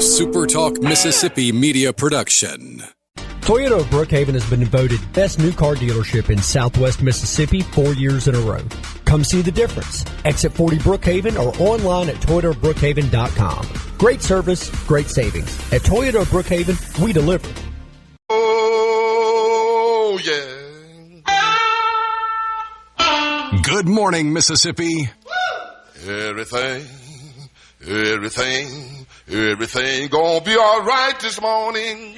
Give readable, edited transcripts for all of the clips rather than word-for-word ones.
SuperTalk Mississippi media production. Toyota of Brookhaven has been voted best new car dealership in Southwest Mississippi 4 years in a row. Come see the difference. Exit 40 Brookhaven or online at toyotabrookhaven.com. Great service, great savings. At Toyota of Brookhaven, we deliver. Oh, yeah. Good morning, Mississippi. Everything gonna be all right this morning.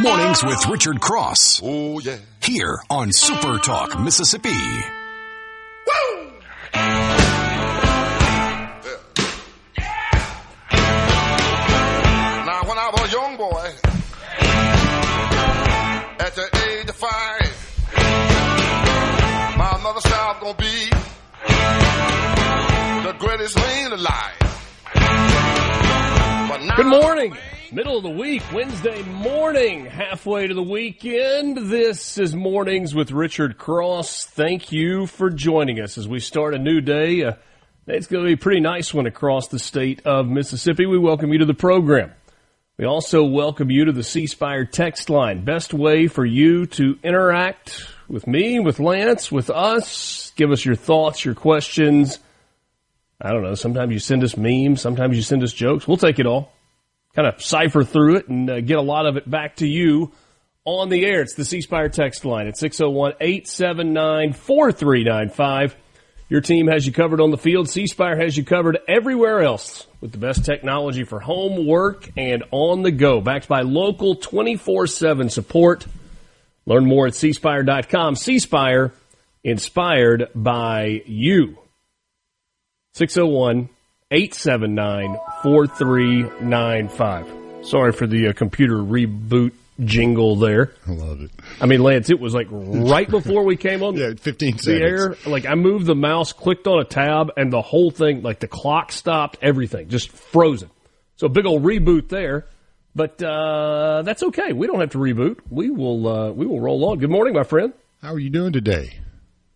Mornings with Richard Cross. Oh, yeah. Here on SuperTalk Mississippi. Woo! Now, when I was a young boy, at the age of 5, my mother said I was gonna be the greatest man alive. Good morning. Middle of the week, Wednesday morning, halfway to the weekend. This is Mornings with Richard Cross. Thank you for joining us as we start a new day. It's going to be a pretty nice one across the state of Mississippi. We welcome you to the program. We also welcome you to the C Spire text line. Best way for you to interact with me, with Lance, with us. Give us your thoughts, your questions. I don't know, sometimes you send us memes, sometimes you send us jokes. We'll take it all. Kind of cipher through it and get a lot of it back to you on the air. It's the C Spire text line at 601-879-4395. Your team has you covered on the field. C Spire has you covered everywhere else with the best technology for home, work, and on the go. Backed by local 24/7 support. Learn more at cspire.com. C Spire, inspired by you. 601-879-4395. Sorry for the computer reboot jingle there. I love it. I mean, Lance, it was like right before we came on 15 seconds. The air. Like, I moved the mouse, clicked on a tab, and the whole thing, like the clock stopped, everything, just frozen. So a big old reboot there. But that's okay. We don't have to reboot. We will roll on. Good morning, my friend. How are you doing today?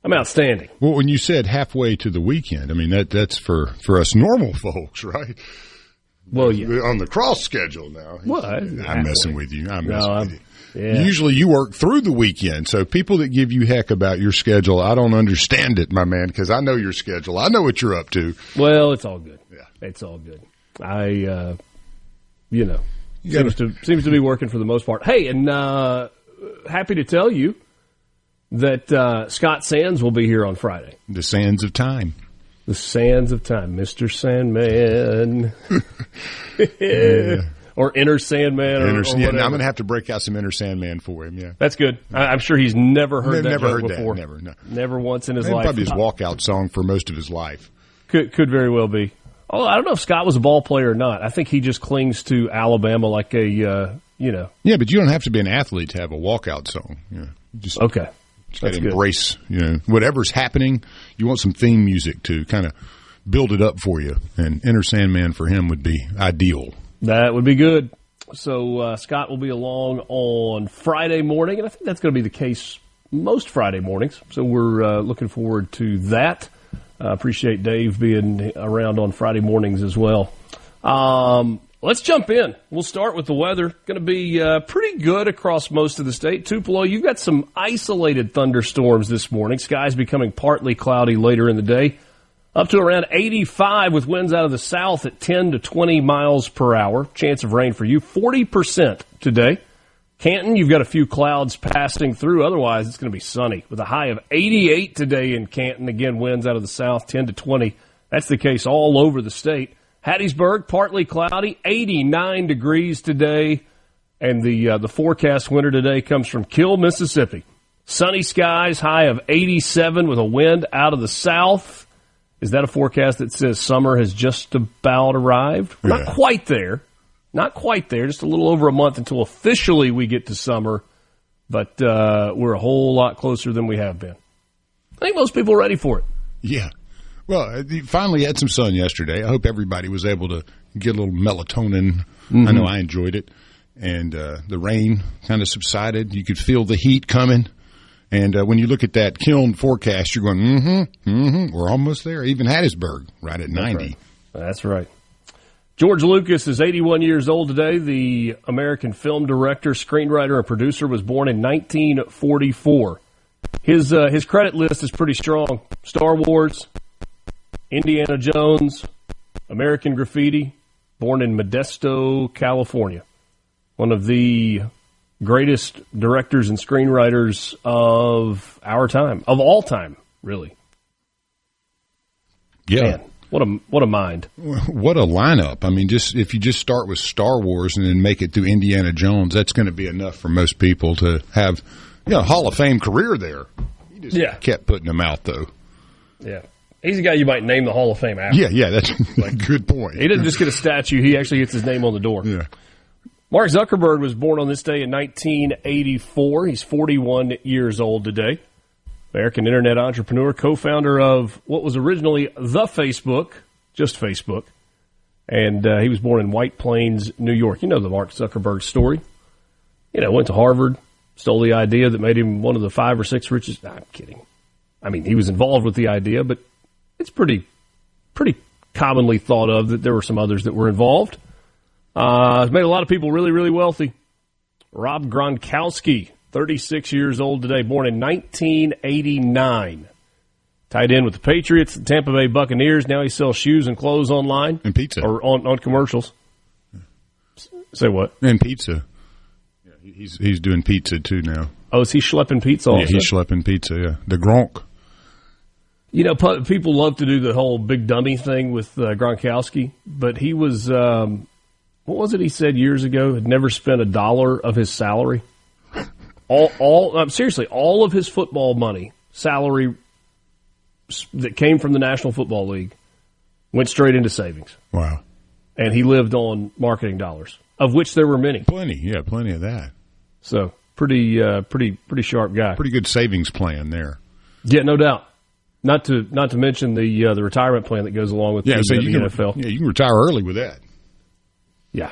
I'm outstanding. Well, when you said halfway to the weekend, I mean, that's for us normal folks, right? Well, yeah. On the cross schedule now. Well, I'm messing with you. I'm messing with you. Yeah. Usually you work through the weekend, so people that give you heck about your schedule, I don't understand it, my man, because I know your schedule. I know what you're up to. Well, it's all good. Yeah. It's all good. Seems to be working for the most part. Hey, and happy to tell you that Scott Sands will be here on Friday. The sands of time. The sands of time. Mr. Sandman. Yeah. Or Inner Sandman. Or whatever. I'm going to have to break out some Inner Sandman for him, yeah. That's good. I'm sure he's never heard that joke before. Never, no. Never once in his life. Probably his walkout song for most of his life. Could very well be. Oh, I don't know if Scott was a ball player or not. I think he just clings to Alabama like a, Yeah, but you don't have to be an athlete to have a walkout song. Yeah. Okay. Just got to embrace, whatever's happening. You want some theme music to kind of build it up for you. And Inner Sandman for him would be ideal. That would be good. So Scott will be along on Friday morning, and I think that's going to be the case most Friday mornings. So we're looking forward to that. Appreciate Dave being around on Friday mornings as well. Let's jump in. We'll start with the weather. Going to be pretty good across most of the state. Tupelo, you've got some isolated thunderstorms this morning. Skies becoming partly cloudy later in the day. Up to around 85 with winds out of the south at 10 to 20 miles per hour. Chance of rain for you, 40% today. Canton, you've got a few clouds passing through. Otherwise, it's going to be sunny with a high of 88 today in Canton. Again, winds out of the south, 10 to 20. That's the case all over the state. Hattiesburg, partly cloudy, 89 degrees today. And the forecast winter today comes from Kill, Mississippi. Sunny skies, high of 87 with a wind out of the south. Is that a forecast that says summer has just about arrived? We're not quite there. Not quite there. Just a little over a month until officially we get to summer. But we're a whole lot closer than we have been. I think most people are ready for it. Yeah. Well, you finally had some sun yesterday. I hope everybody was able to get a little melatonin. Mm-hmm. I know I enjoyed it. And the rain kind of subsided. You could feel the heat coming. And when you look at that kiln forecast, you're going, we're almost there. Even Hattiesburg, right at 90. That's right. George Lucas is 81 years old today. The American film director, screenwriter, and producer was born in 1944. His credit list is pretty strong. Star Wars, Indiana Jones, American Graffiti, born in Modesto, California. One of the greatest directors and screenwriters of our time, of all time, really. Yeah. Man, what a mind. What a lineup. I mean, if you just start with Star Wars and then make it through Indiana Jones, that's going to be enough for most people to have, Hall of Fame career there. He just kept putting them out, though. Yeah. He's the guy you might name the Hall of Fame after. Yeah, that's a good point. He doesn't just get a statue. He actually gets his name on the door. Yeah. Mark Zuckerberg was born on this day in 1984. He's 41 years old today. American internet entrepreneur, co-founder of what was originally the Facebook, just Facebook. And he was born in White Plains, New York. You know the Mark Zuckerberg story. Went to Harvard, stole the idea that made him one of the 5 or 6 richest. I'm kidding. I mean, he was involved with the idea, but it's pretty commonly thought of that there were some others that were involved. It's made a lot of people really, really wealthy. Rob Gronkowski, 36 years old today, born in 1989. Tied in with the Patriots, the Tampa Bay Buccaneers. Now he sells shoes and clothes online. And pizza. Or on commercials. Say what? And pizza. Yeah, he's doing pizza, too, now. Oh, is he schlepping pizza also? Yeah, he's schlepping pizza, yeah. The Gronk. People love to do the whole big dummy thing with Gronkowski, but he was... what was it he said years ago? Had never spent $1 of his salary. Seriously, all of his football money, salary that came from the National Football League, went straight into savings. Wow. And he lived on marketing dollars, of which there were many. Plenty of that. So pretty sharp guy. Pretty good savings plan there. Yeah, no doubt. Not to mention the retirement plan that goes along with the NFL. Yeah, you can retire early with that. Yeah.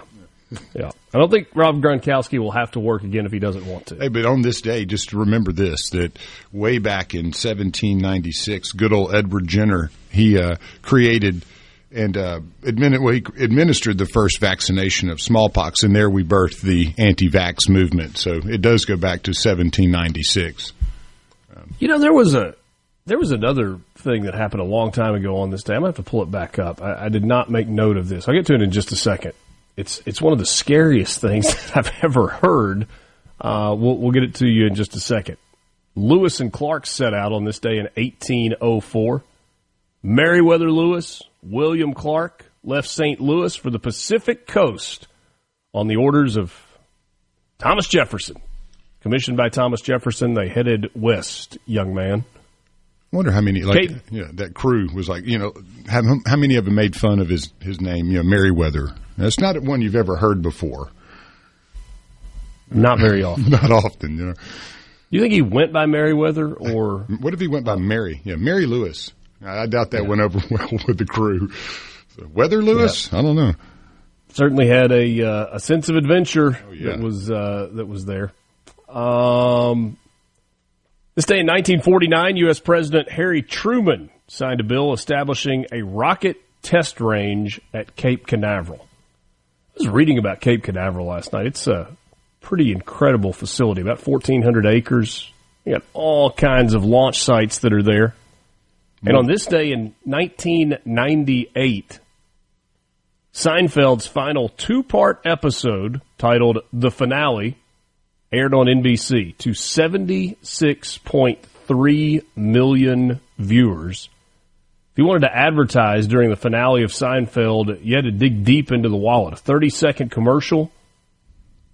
I don't think Rob Gronkowski will have to work again if he doesn't want to. Hey, but on this day, just remember this, that way back in 1796, good old Edward Jenner, he created and administered the first vaccination of smallpox, and there we birthed the anti-vax movement. So it does go back to 1796. There was another thing that happened a long time ago on this day. I'm going to have to pull it back up. I did not make note of this. I'll get to it in just a second. It's one of the scariest things that I've ever heard. We'll get it to you in just a second. Lewis and Clark set out on this day in 1804. Meriwether Lewis, William Clark left St. Louis for the Pacific Coast on the orders of Thomas Jefferson. Commissioned by Thomas Jefferson, they headed west, young man. I wonder how many, that crew was like, how many of them made fun of his name, Meriwether. That's not one you've ever heard before. Not very often. Not often, You think he went by Meriwether, or? What if he went by Mary? Yeah, Mary Lewis. I doubt that went over well with the crew. So, Weather Lewis? Yeah. I don't know. Certainly had a sense of adventure that was there. This day in 1949, U.S. President Harry Truman signed a bill establishing a rocket test range at Cape Canaveral. I was reading about Cape Canaveral last night. It's a pretty incredible facility, about 1,400 acres. You got all kinds of launch sites that are there. And on this day in 1998, Seinfeld's final 2-part episode, titled The Finale, aired on NBC to 76.3 million viewers. If you wanted to advertise during the finale of Seinfeld, you had to dig deep into the wallet. A 30-second commercial,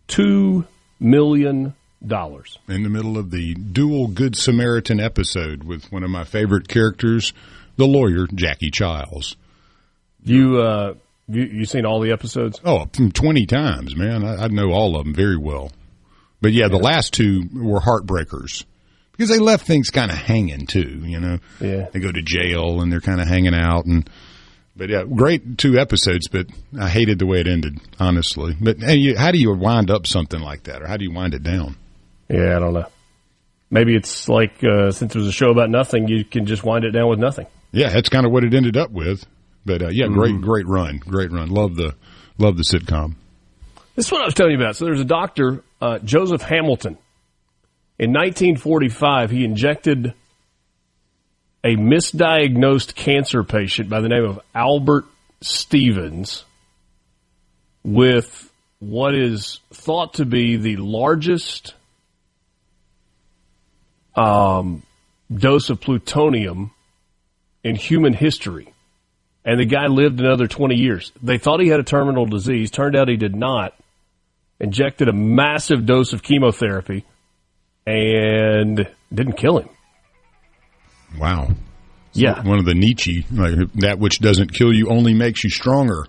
$2 million. In the middle of the dual Good Samaritan episode with one of my favorite characters, the lawyer, Jackie Childs. You seen all the episodes? Oh, 20 times, man. I know all of them very well. But, the last 2 were heartbreakers because they left things kind of hanging, too, Yeah. They go to jail and they're kind of hanging out. But, great 2 episodes, but I hated the way it ended, honestly. But hey, how do you wind up something like that, or how do you wind it down? Yeah, I don't know. Maybe it's like since it was a show about nothing, you can just wind it down with nothing. Yeah, that's kind of what it ended up with. But great run. Love the sitcom. This is what I was telling you about. So there's a doctor, Joseph Hamilton. In 1945, he injected a misdiagnosed cancer patient by the name of Albert Stevens with what is thought to be the largest dose of plutonium in human history. And the guy lived another 20 years. They thought he had a terminal disease. Turned out he did not. Injected a massive dose of chemotherapy and didn't kill him. Wow. Yeah. One of the Nietzsche, like, that which doesn't kill you only makes you stronger.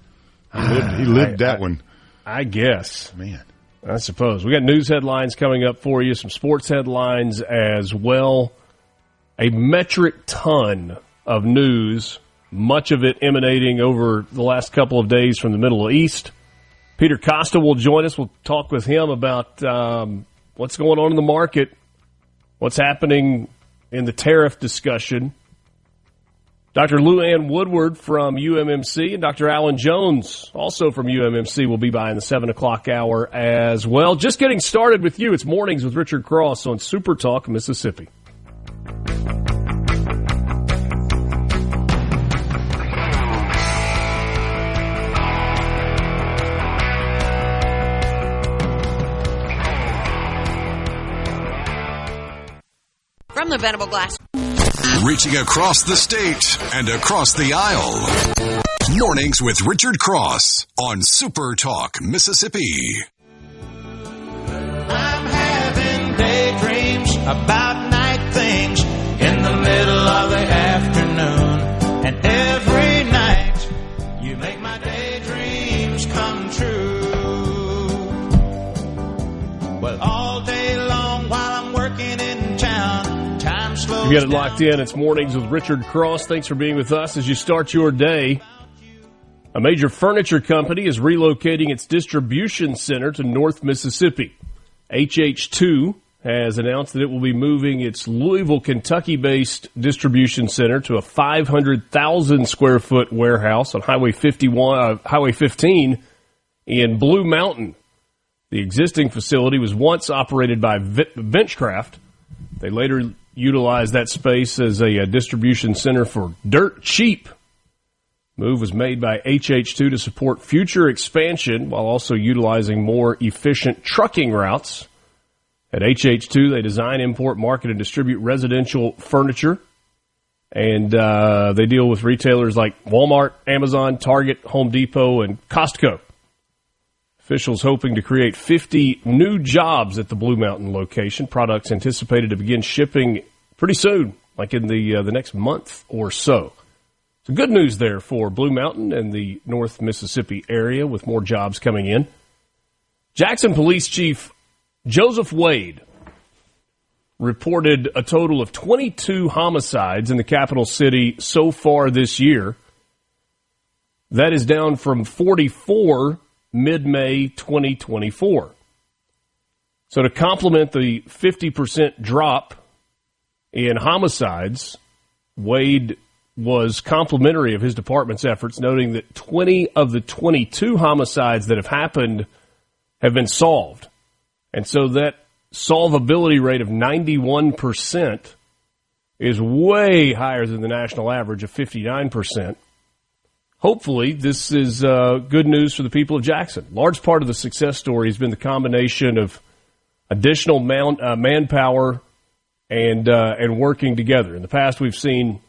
He lived that one. I guess. Man. I suppose. We got news headlines coming up for you, some sports headlines as well. A metric ton of news, much of it emanating over the last couple of days from the Middle East. Peter Costa will join us. We'll talk with him about what's going on in the market, what's happening in the tariff discussion. Dr. LouAnn Woodward from UMMC and Dr. Alan Jones, also from UMMC, will be by in the 7 o'clock hour as well. Just getting started with you. It's Mornings with Richard Cross on SuperTalk, Mississippi. From the Venable Glass. Reaching across the state and across the aisle. Mornings with Richard Cross on SuperTalk, Mississippi. I'm having daydreams about night things in the middle of the afternoon. And every night you make my daydreams come true. Well, all day long while I'm working in town, time slows down. You got it locked in. It's Mornings with Richard Cross. Thanks for being with us as you start your day. A major furniture company is relocating its distribution center to North Mississippi. HH2 has announced that it will be moving its Louisville, Kentucky-based distribution center to a 500,000-square-foot warehouse on Highway 15 in Blue Mountain. The existing facility was once operated by Benchcraft. They later utilized that space as a distribution center for dirt cheap. Move was made by HH2 to support future expansion while also utilizing more efficient trucking routes. At HH2, they design, import, market, and distribute residential furniture. And they deal with retailers like Walmart, Amazon, Target, Home Depot, and Costco. Officials hoping to create 50 new jobs at the Blue Mountain location. Products anticipated to begin shipping pretty soon, like in the next month or so. So good news there for Blue Mountain and the North Mississippi area with more jobs coming in. Jackson Police Chief Joseph Wade reported a total of 22 homicides in the capital city so far this year. That is down from 44 mid-May 2024. So to complement the 50% drop in homicides, Wade was complimentary of his department's efforts, noting that 20 of the 22 homicides that have happened have been solved. And so that solvability rate of 91% is way higher than the national average of 59%. Hopefully, this is good news for the people of Jackson. Large part of the success story has been the combination of additional manpower and working together. In the past, we've seen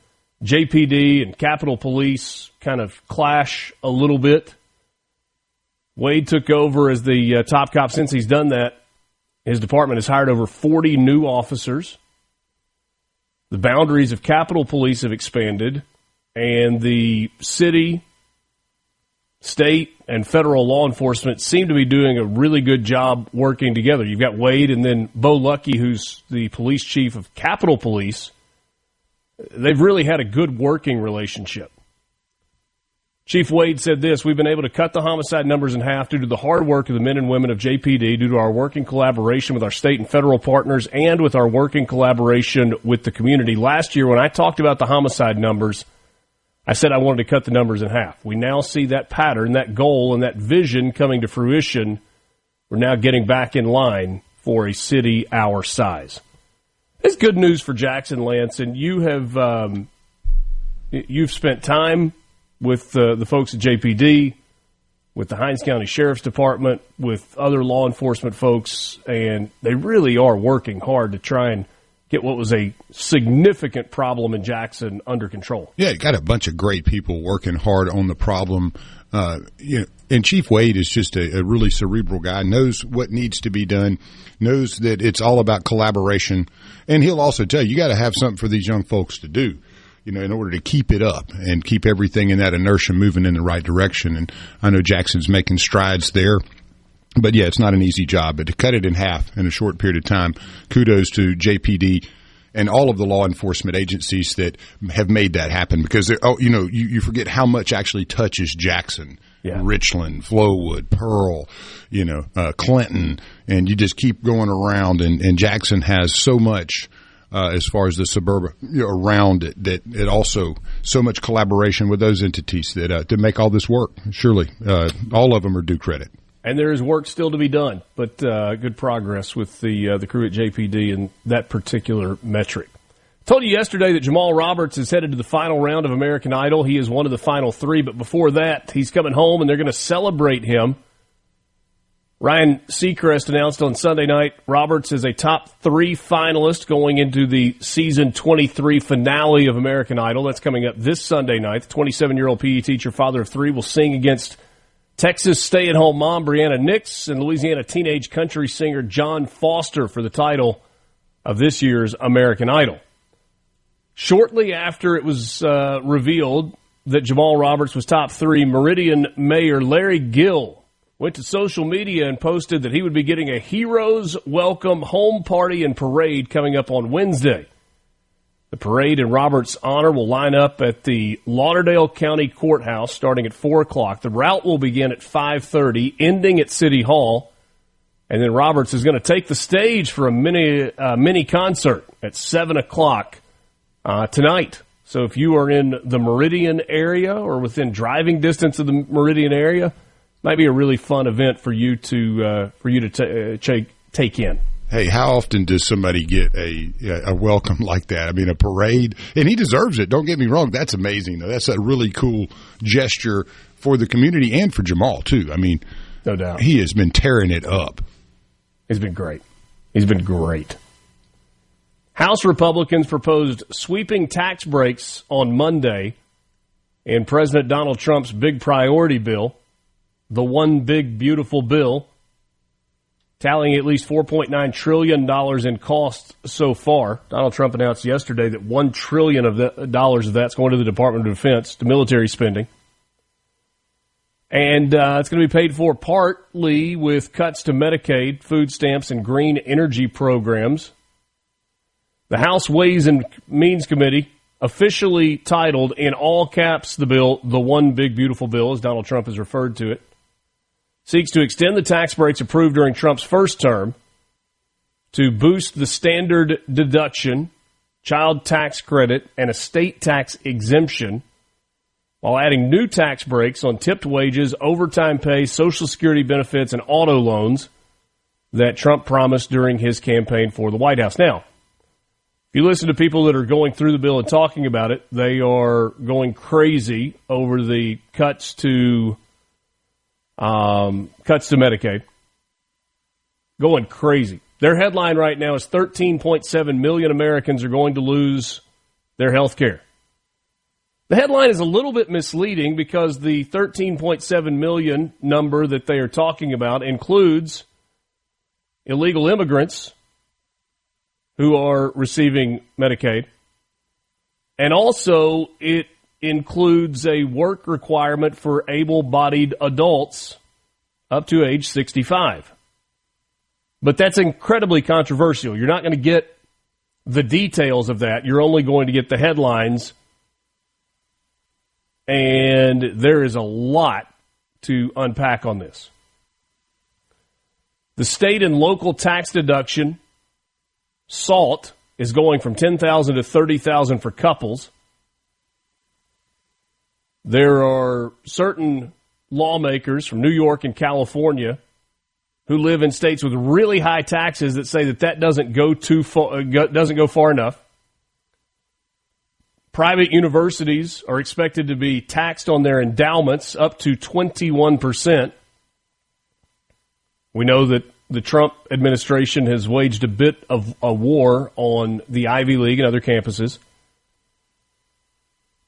JPD and Capitol Police kind of clash a little bit. Wade took over as the top cop. Since he's done that, his department has hired over 40 new officers. The boundaries of Capitol Police have expanded, and the city, state, and federal law enforcement seem to be doing a really good job working together. You've got Wade and then Bo Luckey, who's the police chief of Capitol Police. They've really had a good working relationship. Chief Wade said this: "We've been able to cut the homicide numbers in half due to the hard work of the men and women of JPD, due to our working collaboration with our state and federal partners, and with our working collaboration with the community." Last year, when I talked about the homicide numbers, I said I wanted to cut the numbers in half. We now see that pattern, that goal, and that vision coming to fruition. We're now getting back in line for a city our size. It's good news for Jackson, Lance, and you have you've spent time with the folks at JPD, with the Hinds County Sheriff's Department, with other law enforcement folks, and they really are working hard to try and get what was a significant problem in Jackson under control. Yeah, you got a bunch of great people working hard on the problem. And Chief Wade is just a really cerebral guy, knows what needs to be done, knows that it's all about collaboration, and he'll also tell you got to have something for these young folks to do, in order to keep it up and keep everything in that inertia moving in the right direction. And I know Jackson's making strides there. But, yeah, it's not an easy job. But to cut it in half in a short period of time, kudos to JPD and all of the law enforcement agencies that have made that happen. Because, you forget how much actually touches Jackson, Richland, Flowood, Pearl, Clinton. And you just keep going around. And Jackson has so much as far as the suburban around it, that it also so much collaboration with those entities that to make all this work. Surely all of them are due credit. And there is work still to be done, but good progress with the crew at JPD and that particular metric. I told you yesterday that Jamal Roberts is headed to the final round of American Idol. He is one of the final three, but before that, he's coming home, and they're going to celebrate him. Ryan Seacrest announced on Sunday night Roberts is a top 3 finalist going into the season 23 finale of American Idol. That's coming up this Sunday night. The 27-year-old PE teacher, father of 3, will sing against Texas stay-at-home mom Brianna Nix and Louisiana teenage country singer John Foster for the title of this year's American Idol. Shortly after it was revealed that Jamal Roberts was top 3, Meridian Mayor Larry Gill went to social media and posted that he would be getting a Heroes Welcome home party and parade coming up on Wednesday. The parade in Roberts' honor will line up at the Lauderdale County Courthouse starting at 4 o'clock. The route will begin at 5:30, ending at City Hall. And then Roberts is going to take the stage for a mini concert at 7 o'clock tonight. So if you are in the Meridian area or within driving distance of the Meridian area, might be a really fun event for you to take in. Hey, how often does somebody get a welcome like that? I mean, a parade, and he deserves it. Don't get me wrong. That's amazing, though. That's a really cool gesture for the community and for Jamal, too. I mean, no doubt. He has been tearing it up. He's been great. He's been great. House Republicans proposed sweeping tax breaks on Monday in President Donald Trump's big priority bill, the One Big Beautiful Bill, tallying at least $4.9 trillion in costs so far. Donald Trump announced yesterday that $1 trillion of that's going to the Department of Defense, to military spending. And it's going to be paid for partly with cuts to Medicaid, food stamps, and green energy programs. The House Ways and Means Committee, officially titled in all caps the bill, the One Big Beautiful Bill, as Donald Trump has referred to it, seeks to extend the tax breaks approved during Trump's first term to boost the standard deduction, child tax credit, and estate tax exemption, while adding new tax breaks on tipped wages, overtime pay, Social Security benefits, and auto loans that Trump promised during his campaign for the White House. Now, if you listen to people that are going through the bill and talking about it, they are going crazy over the cuts to Medicaid. Going crazy. Their headline right now is 13.7 million Americans are going to lose their health care. The headline is a little bit misleading because the 13.7 million number that they are talking about includes illegal immigrants who are receiving Medicaid. And also it includes a work requirement for able-bodied adults up to age 65. But that's incredibly controversial. You're not going to get the details of that. You're only going to get the headlines. And there is a lot to unpack on this. The state and local tax deduction, SALT, is going from $10,000 to $30,000 for couples. There are certain lawmakers from New York and California who live in states with really high taxes that say that doesn't go too far, doesn't go far enough. Private universities are expected to be taxed on their endowments up to 21%. We know that the Trump administration has waged a bit of a war on the Ivy League and other campuses.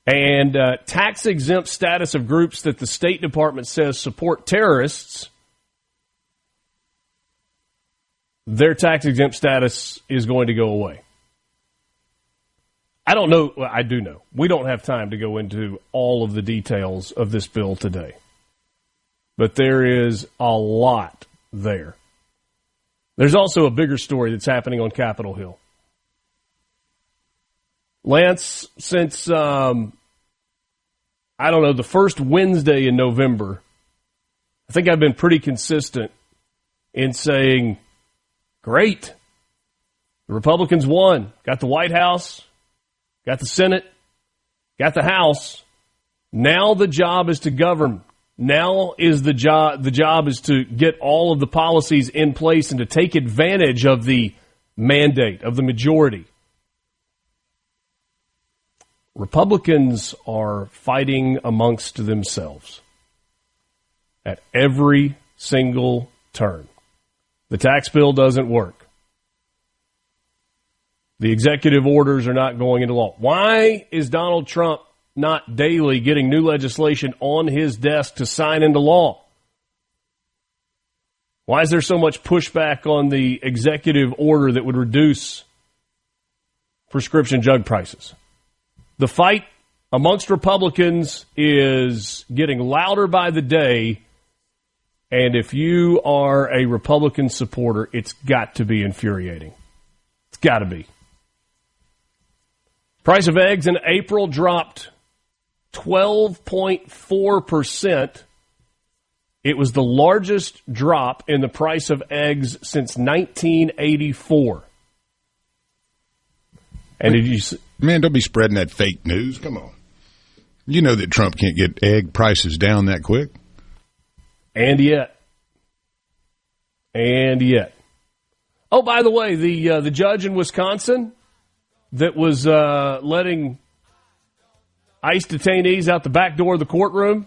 And tax-exempt status of groups that the State Department says support terrorists, their tax-exempt status is going to go away. I don't know. Well, I do know. We don't have time to go into all of the details of this bill today. But there is a lot there. There's also a bigger story that's happening on Capitol Hill. Lance, since, the first Wednesday in November, I think I've been pretty consistent in saying, great, the Republicans won, got the White House, got the Senate, got the House. Now the job is to govern. Now is the job is to get all of the policies in place and to take advantage of the mandate, of the majority. Republicans are fighting amongst themselves at every single turn. The tax bill doesn't work. The executive orders are not going into law. Why is Donald Trump not daily getting new legislation on his desk to sign into law? Why is there so much pushback on the executive order that would reduce prescription drug prices? The fight amongst Republicans is getting louder by the day, and if you are a Republican supporter, it's got to be infuriating. It's got to be. Price of eggs in April dropped 12.4%. It was the largest drop in the price of eggs since 1984. And did you... Man, don't be spreading that fake news. Come on. You know that Trump can't get egg prices down that quick. And yet. Oh, by the way, the judge in Wisconsin that was letting ICE detainees out the back door of the courtroom,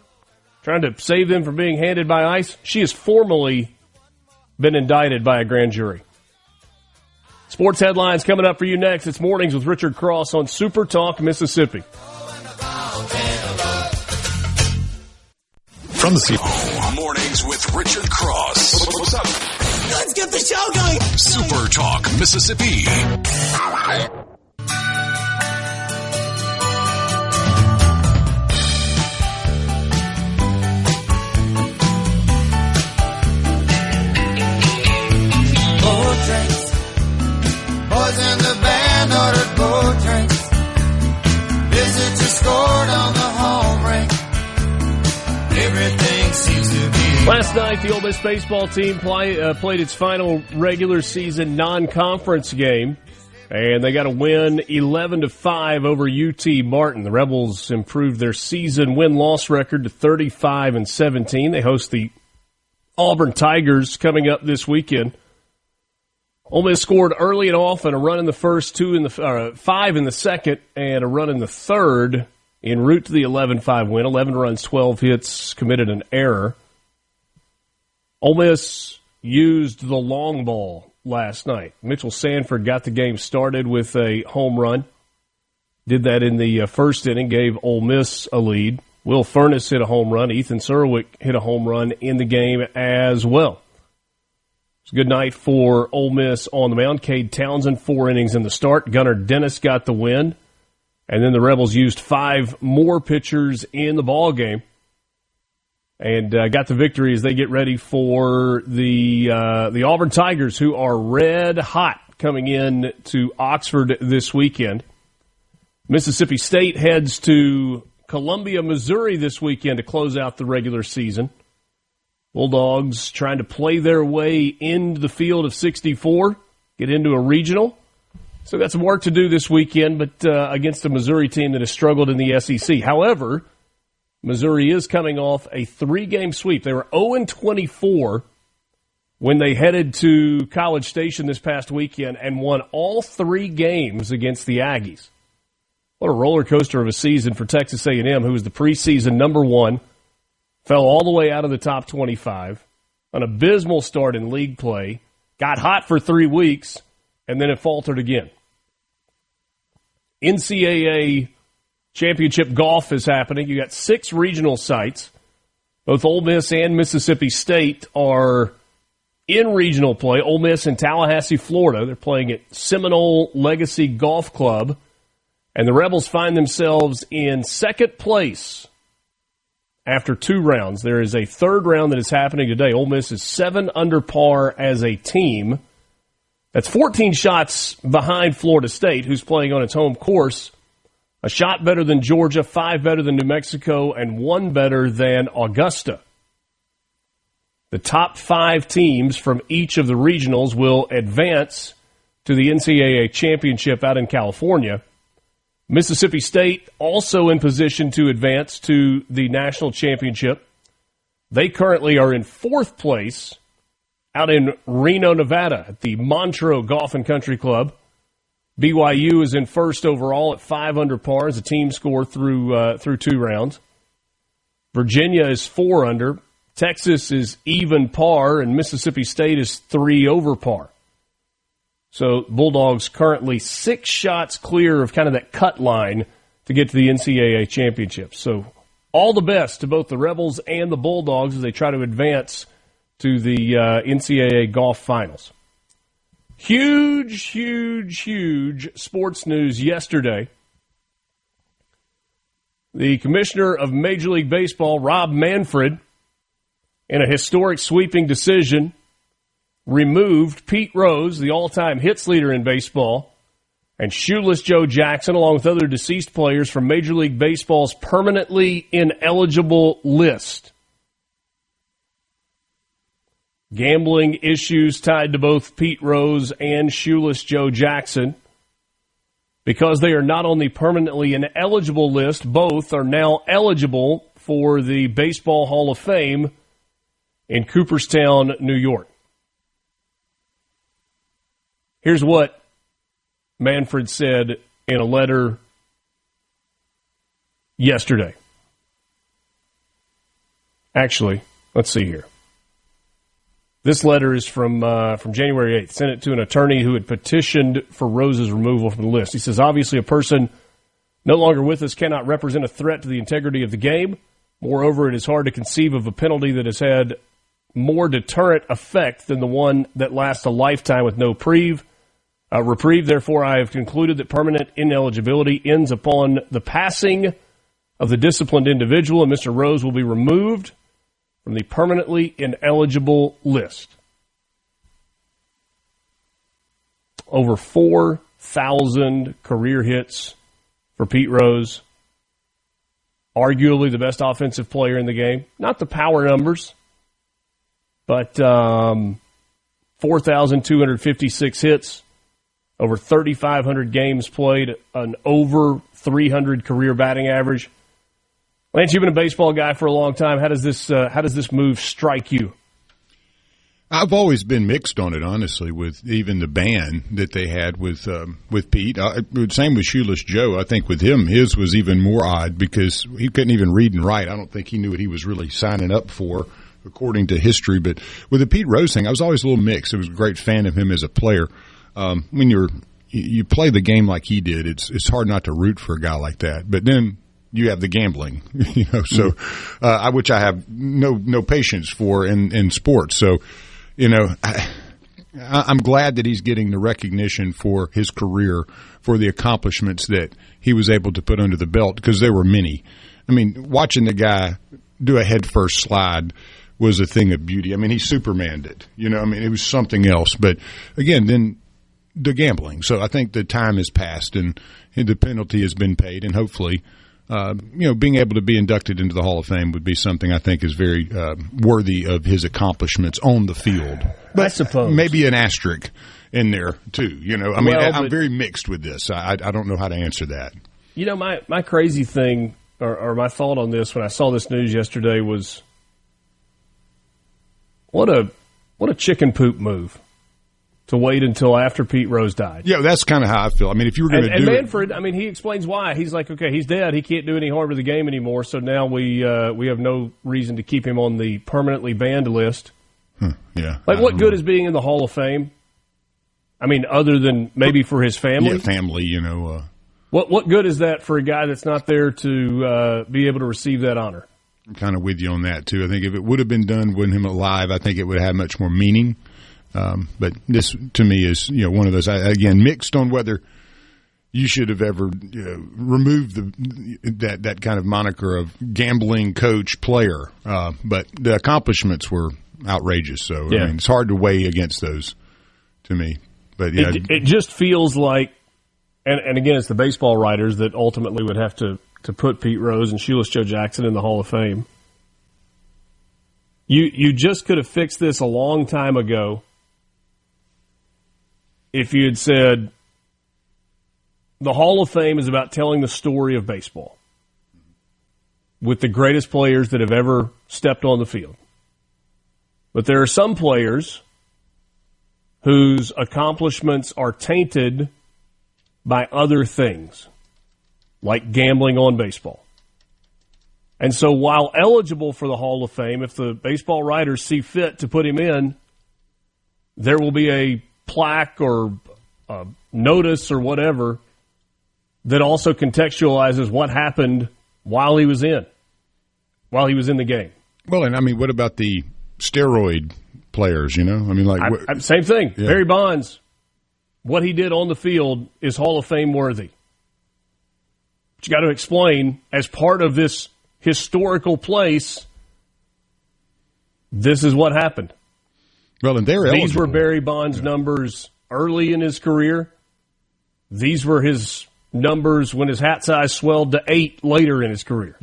trying to save them from being handed by ICE, she has formally been indicted by a grand jury. Sports headlines coming up for you next. It's Mornings with Richard Cross on Super Talk, Mississippi. From the Mornings with Richard Cross. What's up? Let's get the show going. Super Talk, Mississippi. Boys in the band ordered more drinks. Visitors scored on the home rink. Everything seems to be... Last night, the Ole Miss baseball team played its final regular season non-conference game, and they got a win 11-5 over UT Martin. The Rebels improved their season win-loss record to 35-17. They host the Auburn Tigers coming up this weekend. Ole Miss scored early and often, a run in the first, 5 in the second, and a run in the third en route to the 11-5 win. 11 runs, 12 hits, committed an error. Ole Miss used the long ball last night. Mitchell Sanford got the game started with a home run. Did that in the first inning, gave Ole Miss a lead. Will Furness hit a home run. Ethan Serwick hit a home run in the game as well. It's a good night for Ole Miss on the mound. Cade Townsend, 4 innings in the start. Gunnar Dennis got the win. And then the Rebels used 5 more pitchers in the ball game and got the victory as they get ready for the Auburn Tigers, who are red hot coming in to Oxford this weekend. Mississippi State heads to Columbia, Missouri this weekend to close out the regular season. Bulldogs trying to play their way into the field of 64, get into a regional. So got some work to do this weekend, but against a Missouri team that has struggled in the SEC. However, Missouri is coming off a 3-game sweep. They were 0-24 when they headed to College Station this past weekend and won all 3 games against the Aggies. What a roller coaster of a season for Texas A&M, who was the preseason number 1, fell all the way out of the top 25, an abysmal start in league play, got hot for 3 weeks, and then it faltered again. NCAA championship golf is happening. You got 6 regional sites. Both Ole Miss and Mississippi State are in regional play. Ole Miss in Tallahassee, Florida. They're playing at Seminole Legacy Golf Club. And the Rebels find themselves in second place after 2 rounds. There is a 3rd round that is happening today. Ole Miss is 7 under par as a team. That's 14 shots behind Florida State, who's playing on its home course. A shot better than Georgia, 5 better than New Mexico, and 1 better than Augusta. The top 5 teams from each of the regionals will advance to the NCAA championship out in California. Mississippi State also in position to advance to the national championship. They currently are in 4th place out in Reno, Nevada at the Montreux Golf and Country Club. BYU is in 1st overall at 5 under par as a team score through 2 rounds. Virginia is 4 under. Texas is even par, and Mississippi State is 3 over par. So Bulldogs currently 6 shots clear of kind of that cut line to get to the NCAA championship. So all the best to both the Rebels and the Bulldogs as they try to advance to the NCAA golf finals. Huge, huge, huge sports news yesterday. The commissioner of Major League Baseball, Rob Manfred, in a historic sweeping decision, removed Pete Rose, the all-time hits leader in baseball, and Shoeless Joe Jackson, along with other deceased players, from Major League Baseball's permanently ineligible list. Gambling issues tied to both Pete Rose and Shoeless Joe Jackson. Because they are not on the permanently ineligible list, both are now eligible for the Baseball Hall of Fame in Cooperstown, New York. Here's what Manfred said in a letter yesterday. Actually, let's see here. This letter is from January 8th. Sent it to an attorney who had petitioned for Rose's removal from the list. He says, obviously a person no longer with us cannot represent a threat to the integrity of the game. Moreover, it is hard to conceive of a penalty that has had more deterrent effect than the one that lasts a lifetime with no reprieve. Therefore, I have concluded that permanent ineligibility ends upon the passing of the disciplined individual, and Mr. Rose will be removed from the permanently ineligible list. Over 4,000 career hits for Pete Rose. Arguably the best offensive player in the game. Not the power numbers, but 4,256 hits, over 3,500 games played, an over 300 career batting average. Lance, you've been a baseball guy for a long time. How does this move strike you? I've always been mixed on it, honestly, with even the ban that they had with Pete. Same with Shoeless Joe. I think with him, his was even more odd because he couldn't even read and write. I don't think he knew what he was really signing up for, according to history. But with the Pete Rose thing, I was always a little mixed. I was a great fan of him as a player. When you play the game like he did, it's hard not to root for a guy like that. But then you have the gambling, so which I have no patience for in sports. So, I'm glad that he's getting the recognition for his career, for the accomplishments that he was able to put under the belt, because there were many. I mean, watching the guy do a headfirst slide was a thing of beauty. I mean, he Supermaned it. It was something else. But again, then the gambling. So I think the time has passed and the penalty has been paid, and hopefully, being able to be inducted into the Hall of Fame would be something I think is very worthy of his accomplishments on the field. But I suppose maybe an asterisk in there too. I'm very mixed with this. I don't know how to answer that. My crazy thing or my thought on this when I saw this news yesterday was, what a chicken poop move to wait until after Pete Rose died. Yeah, that's kind of how I feel. I mean, if you were going to do and Manfred, I mean, he explains why. He's like, okay, he's dead. He can't do any harm to the game anymore, so now we have no reason to keep him on the permanently banned list. Yeah. Like, what good is being in the Hall of Fame? I mean, other than maybe for his family? Yeah, family, you know. What good is that for a guy that's not there to be able to receive that honor? I'm kind of with you on that, too. I think if it would have been done with him alive, I think it would have much more meaning. But this, to me, is one of those, again, mixed on whether you should have ever removed that kind of moniker of gambling coach player. But the accomplishments were outrageous. So, yeah. I mean, it's hard to weigh against those to me. But yeah, it just feels like, and again, it's the baseball writers that ultimately would have to put Pete Rose and Shoeless Joe Jackson in the Hall of Fame. You just could have fixed this a long time ago if you had said the Hall of Fame is about telling the story of baseball with the greatest players that have ever stepped on the field. But there are some players whose accomplishments are tainted by other things, like gambling on baseball. And so while eligible for the Hall of Fame, if the baseball writers see fit to put him in, there will be a plaque or a notice or whatever that also contextualizes what happened while he was in the game. Well, and I mean, what about the steroid players, I mean, like... same thing. Yeah. Barry Bonds, what he did on the field is Hall of Fame worthy. But you got to explain, as part of this historical place, this is what happened. Well, and these were Barry Bonds' numbers early in his career. These were his numbers when his hat size swelled to 8 later in his career.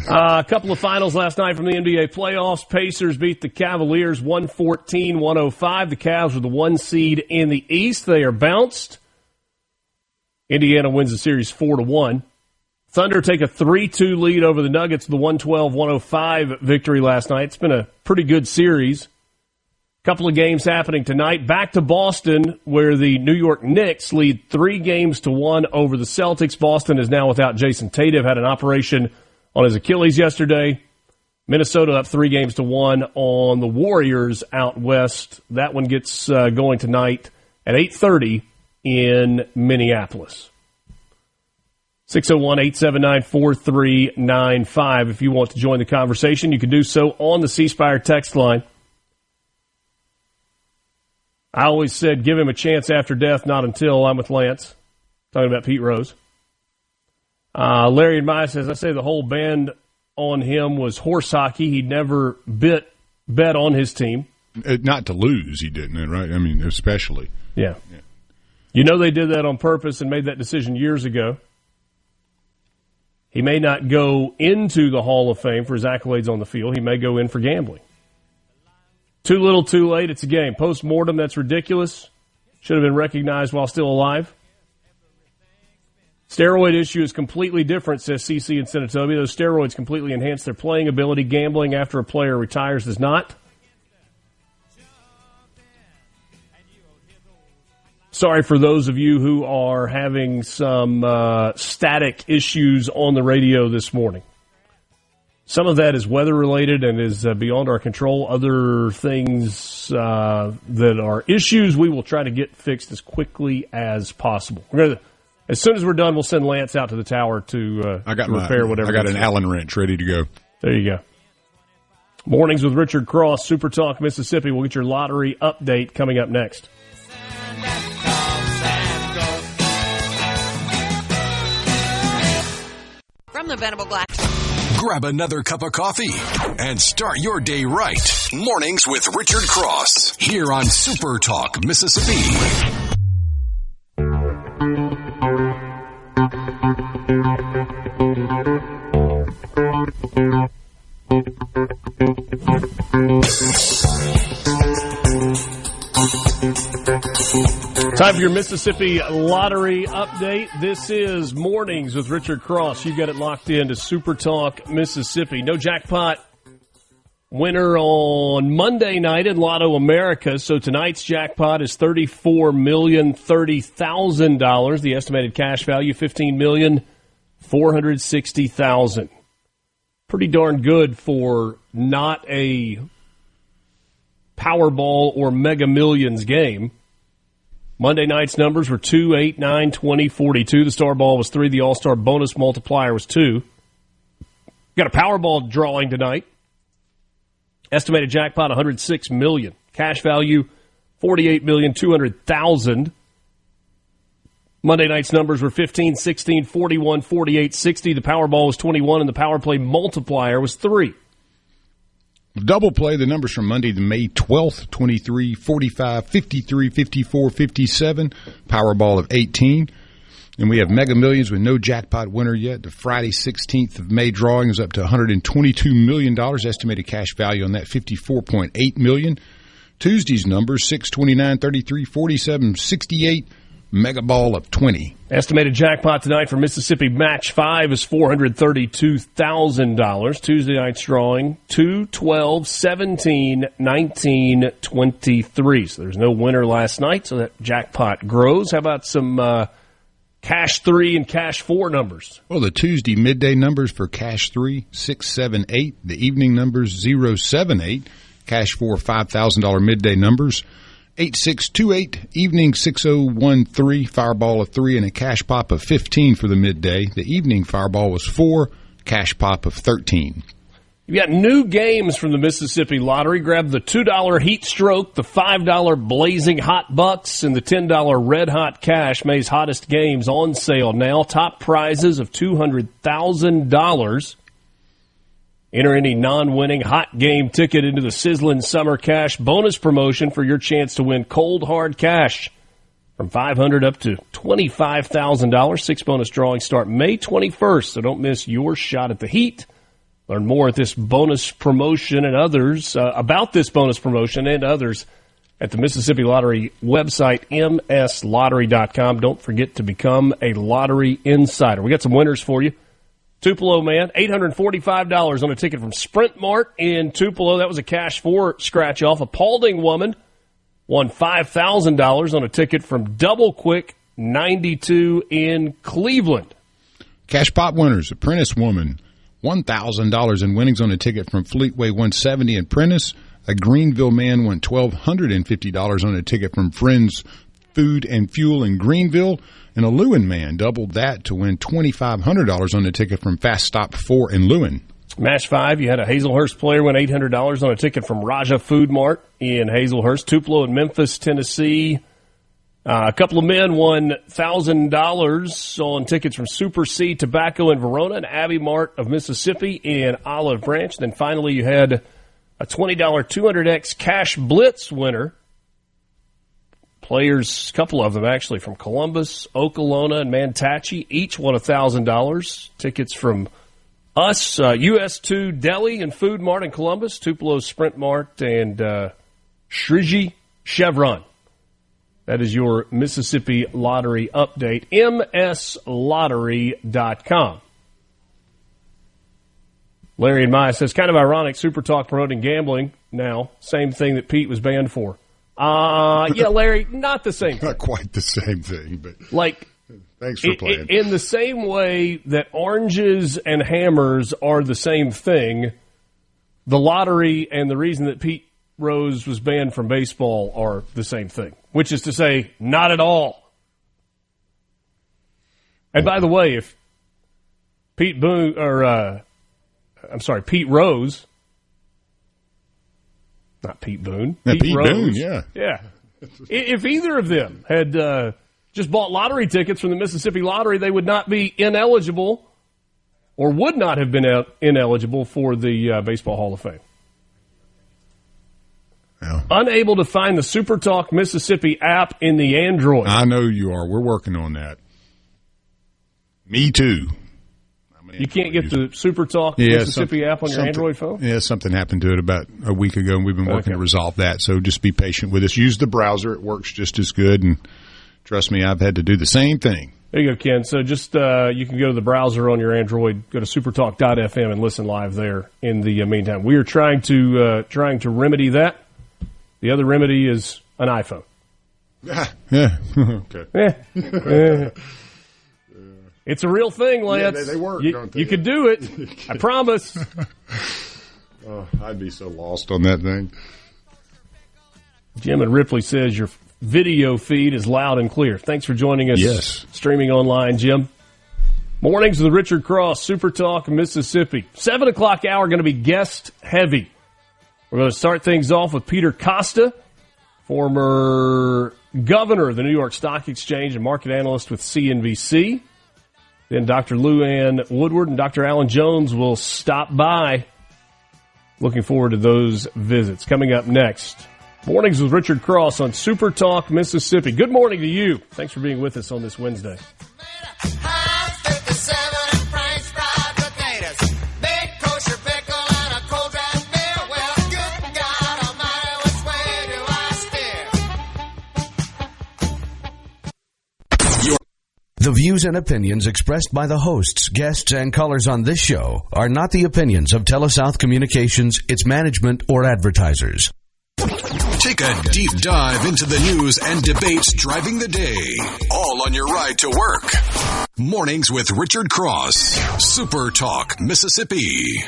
A couple of finals last night from the NBA playoffs. Pacers beat the Cavaliers 114-105. The Cavs were the 1 seed in the East. They are bounced. Indiana wins the series 4-1. Thunder take a 3-2 lead over the Nuggets with the 112-105 victory last night. It's been a pretty good series. Couple of games happening tonight. Back to Boston, where the New York Knicks lead 3-1 over the Celtics. Boston is now without Jason Tatum. Had an operation on his Achilles yesterday. Minnesota up 3-1 on the Warriors out west. That one gets going tonight at 8:30 in Minneapolis. 601-879-4395. If you want to join the conversation, you can do so on the C Spire text line. I always said give him a chance after death, not until. I'm with Lance. Talking about Pete Rose. Larry and Maya says, I say the whole band on him was horse hockey. He never bet on his team. Not to lose, he didn't, right? I mean, especially. Yeah. They did that on purpose and made that decision years ago. He may not go into the Hall of Fame for his accolades on the field. He may go in for gambling. Too little, too late. It's a game. Post-mortem, that's ridiculous. Should have been recognized while still alive. Steroid issue is completely different, says CC in Senatobia. Those steroids completely enhance their playing ability. Gambling after a player retires does not. Sorry for those of you who are having some static issues on the radio this morning. Some of that is weather-related and is beyond our control. Other things that are issues we will try to get fixed as quickly as possible. As soon as we're done, we'll send Lance out to the tower to repair whatever. I got an Allen wrench ready to go. There you go. Mornings with Richard Cross, Super Talk, Mississippi. We'll get your lottery update coming up next. From the Venable Glass. Grab another cup of coffee and start your day right. Mornings with Richard Cross here on Super Talk, Mississippi. Time for your Mississippi Lottery update. This is Mornings with Richard Cross. You got it locked into SuperTalk Mississippi. No jackpot winner on Monday night in Lotto America. So tonight's jackpot is $34,030,000. The estimated cash value, $15,460,000. Pretty darn good for not a Powerball or Mega Millions game. Monday night's numbers were 2, 8, 9, 20, 42. The star ball was 3. The all-star bonus multiplier was 2. Got a Powerball drawing tonight. Estimated jackpot, $106 million. Cash value, $48,200,000. Monday night's numbers were 15, 16, 41, 48, 60. The Powerball was 21, and the Power Play multiplier was 3. Double play, the numbers from Monday to May 12th, 23, 45, 53, 54, 57, Powerball of 18. And we have Mega Millions with no jackpot winner yet. The Friday 16th of May drawing is up to $122 million. Estimated cash value on that, $54.8 million. Tuesday's numbers, 6, 29, 33, 47, 68, Mega Ball of 20. Estimated jackpot tonight for Mississippi Match 5 is $432,000. Tuesday night's drawing, 2, 12, 17, 19, 23. So there's no winner last night, so that jackpot grows. How about some Cash 3 and Cash 4 numbers? Well, the Tuesday midday numbers for Cash 3, 6, 7, 8. The evening numbers, 0, 7, 8. Cash 4, $5,000 midday numbers. 8628, evening 6013, Fireball of 3, and a cash pop of 15 for the midday. The evening Fireball was 4, cash pop of 13. You got new games from the Mississippi Lottery. Grab the $2 Heat Stroke, the $5 Blazing Hot Bucks, and the $10 Red Hot Cash. May's hottest games on sale now. Top prizes of $200,000. Enter any non-winning hot game ticket into the Sizzling Summer Cash bonus promotion for your chance to win cold, hard cash from $500 up to $25,000. 6 bonus drawings start May 21st, so don't miss your shot at the Heat. Learn more at this bonus promotion and others, about this bonus promotion and others at the Mississippi Lottery website, mslottery.com. Don't forget to become a lottery insider. We got some winners for you. Tupelo man, $845 on a ticket from Sprint Mart in Tupelo. That was a Cash 4 scratch-off. A Paulding woman won $5,000 on a ticket from Double Quick 92 in Cleveland. Cash pop winners, Apprentice woman, $1,000 in winnings on a ticket from Fleetway 170 in Prentice. A Greenville man won $1,250 on a ticket from Friends Food and Fuel in Greenville. And a LouAnn man doubled that to win $2,500 on a ticket from Fast Stop 4 in LouAnn. Match 5, you had a Hazelhurst player win $800 on a ticket from Raja Food Mart in Hazelhurst. Tupelo and Memphis, Tennessee. A couple of men won $1,000 on tickets from Super C Tobacco in Verona and Abbey Mart of Mississippi in Olive Branch. Then finally you had a $20 200X Cash Blitz winner. Players, a couple of them actually, from Columbus, Okolona, and Manatee, each won $1,000. Tickets from us, US2 Deli and Food Mart in Columbus, Tupelo Sprint Mart, and Shriji Chevron. That is your Mississippi Lottery update, mslottery.com. Larry and Maya says, kind of ironic, SuperTalk promoting gambling now. Same thing that Pete was banned for. Yeah, Larry, not the same thing. Not quite the same thing, but like, thanks for playing. In the same way that oranges and hammers are the same thing, the lottery and the reason that Pete Rose was banned from baseball are the same thing, which is to say, not at all. And by the way, if Pete Rose. Not Pete Boone. Yeah, Pete Rose. Boone, yeah. Yeah. If either of them had just bought lottery tickets from the Mississippi Lottery, they would not be ineligible or would not have been ineligible for the Baseball Hall of Fame. Yeah. Unable to find the SuperTalk Mississippi app in the Android. I know you are. We're working on that. Me too. You can't get the SuperTalk Mississippi app on your Android phone? Yeah, something happened to it about a week ago, and we've been working to resolve that. So just be patient with us. Use the browser. It works just as good. And trust me, I've had to do the same thing. There you go, Ken. So just you can go to the browser on your Android, go to supertalk.fm and listen live there in the meantime. We are trying to remedy that. The other remedy is an iPhone. Yeah. Okay. It's a real thing, Lance. Yeah, they work, don't they? You could do it. I promise. Oh, I'd be so lost on that thing. Jim and Ripley says your video feed is loud and clear. Thanks for joining us. Yes. Streaming online, Jim. Mornings with Richard Cross, Super Talk, Mississippi. 7 o'clock hour going to be guest heavy. We're going to start things off with Peter Costa, former governor of the New York Stock Exchange and market analyst with CNBC. Then Dr. LouAnn Woodward and Dr. Alan Jones will stop by. Looking forward to those visits. Coming up next, Mornings with Richard Cross on Super Talk, Mississippi. Good morning to you. Thanks for being with us on this Wednesday. The views and opinions expressed by the hosts, guests, and callers on this show are not the opinions of TeleSouth Communications, its management, or advertisers. Take a deep dive into the news and debates driving the day, all on your ride to work. Mornings with Richard Cross, Super Talk, Mississippi.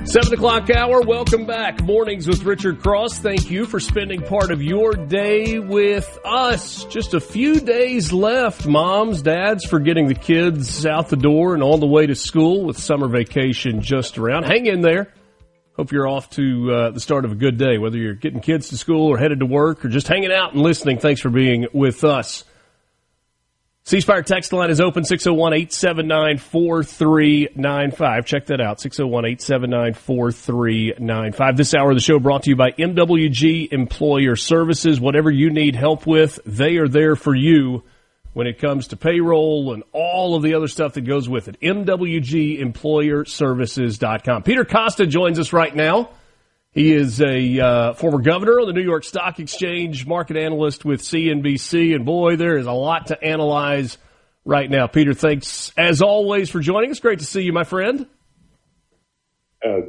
7 o'clock hour, welcome back. Mornings with Richard Cross. Thank you for spending part of your day with us. Just a few days left, moms, dads, for getting the kids out the door and on the way to school with summer vacation just around. Hang in there. Hope you're off to the start of a good day, whether you're getting kids to school or headed to work or just hanging out and listening. Thanks for being with us. C-Spire text line is open, 601-879-4395. Check that out, 601-879-4395. This hour of the show brought to you by MWG Employer Services. Whatever you need help with, they are there for you when it comes to payroll and all of the other stuff that goes with it. MWGEmployerServices.com. Peter Costa joins us right now. He is a former governor of the New York Stock Exchange, market analyst with CNBC, and boy, there is a lot to analyze right now. Peter, thanks as always for joining us. Great to see you, my friend.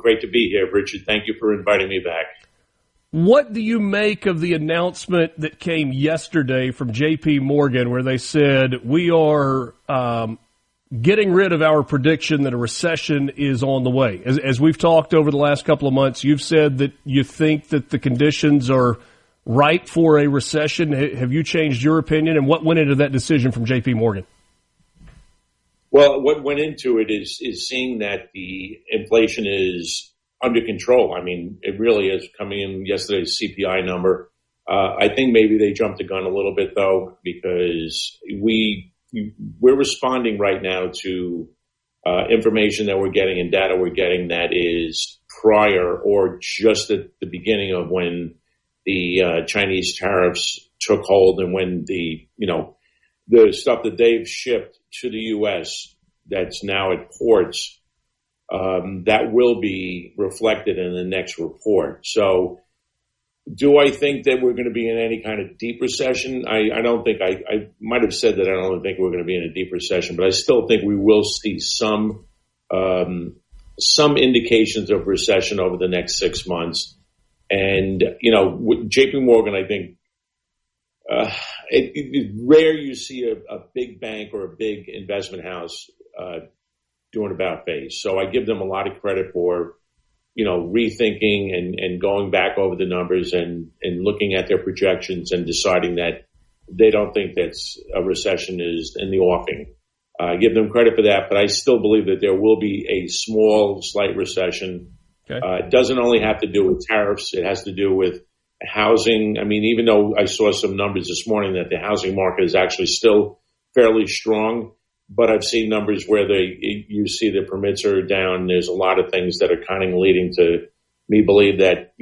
Great to be here, Richard. Thank you for inviting me back. What do you make of the announcement that came yesterday from J.P. Morgan where they said we are getting rid of our prediction that a recession is on the way? As we've talked over the last couple of months, you've said that you think that the conditions are ripe for a recession. Have you changed your opinion? And what went into that decision from J.P. Morgan? Well, what went into it is seeing that the inflation is under control. I mean, it really is. Coming in yesterday's CPI number, I think maybe they jumped the gun a little bit, though, because we're responding right now to information that we're getting and data we're getting that is prior or just at the beginning of when the Chinese tariffs took hold and when the stuff that they've shipped to the U.S. that's now at ports, that will be reflected in the next report. So do I think that we're going to be in any kind of deep recession? I don't think I might have said that I don't think we're going to be in a deep recession, but I still think we will see some indications of recession over the next 6 months. And, with JP Morgan, I think it's rare you see a big bank or a big investment house doing about face. So I give them a lot of credit for rethinking and going back over the numbers and looking at their projections and deciding that they don't think that a recession is in the offing. I give them credit for that, but I still believe that there will be a slight recession. Okay. It doesn't only have to do with tariffs. It has to do with housing. I mean, even though I saw some numbers this morning that the housing market is actually still fairly strong, but I've seen numbers where you see the permits are down. There's a lot of things that are kind of leading to me believe that,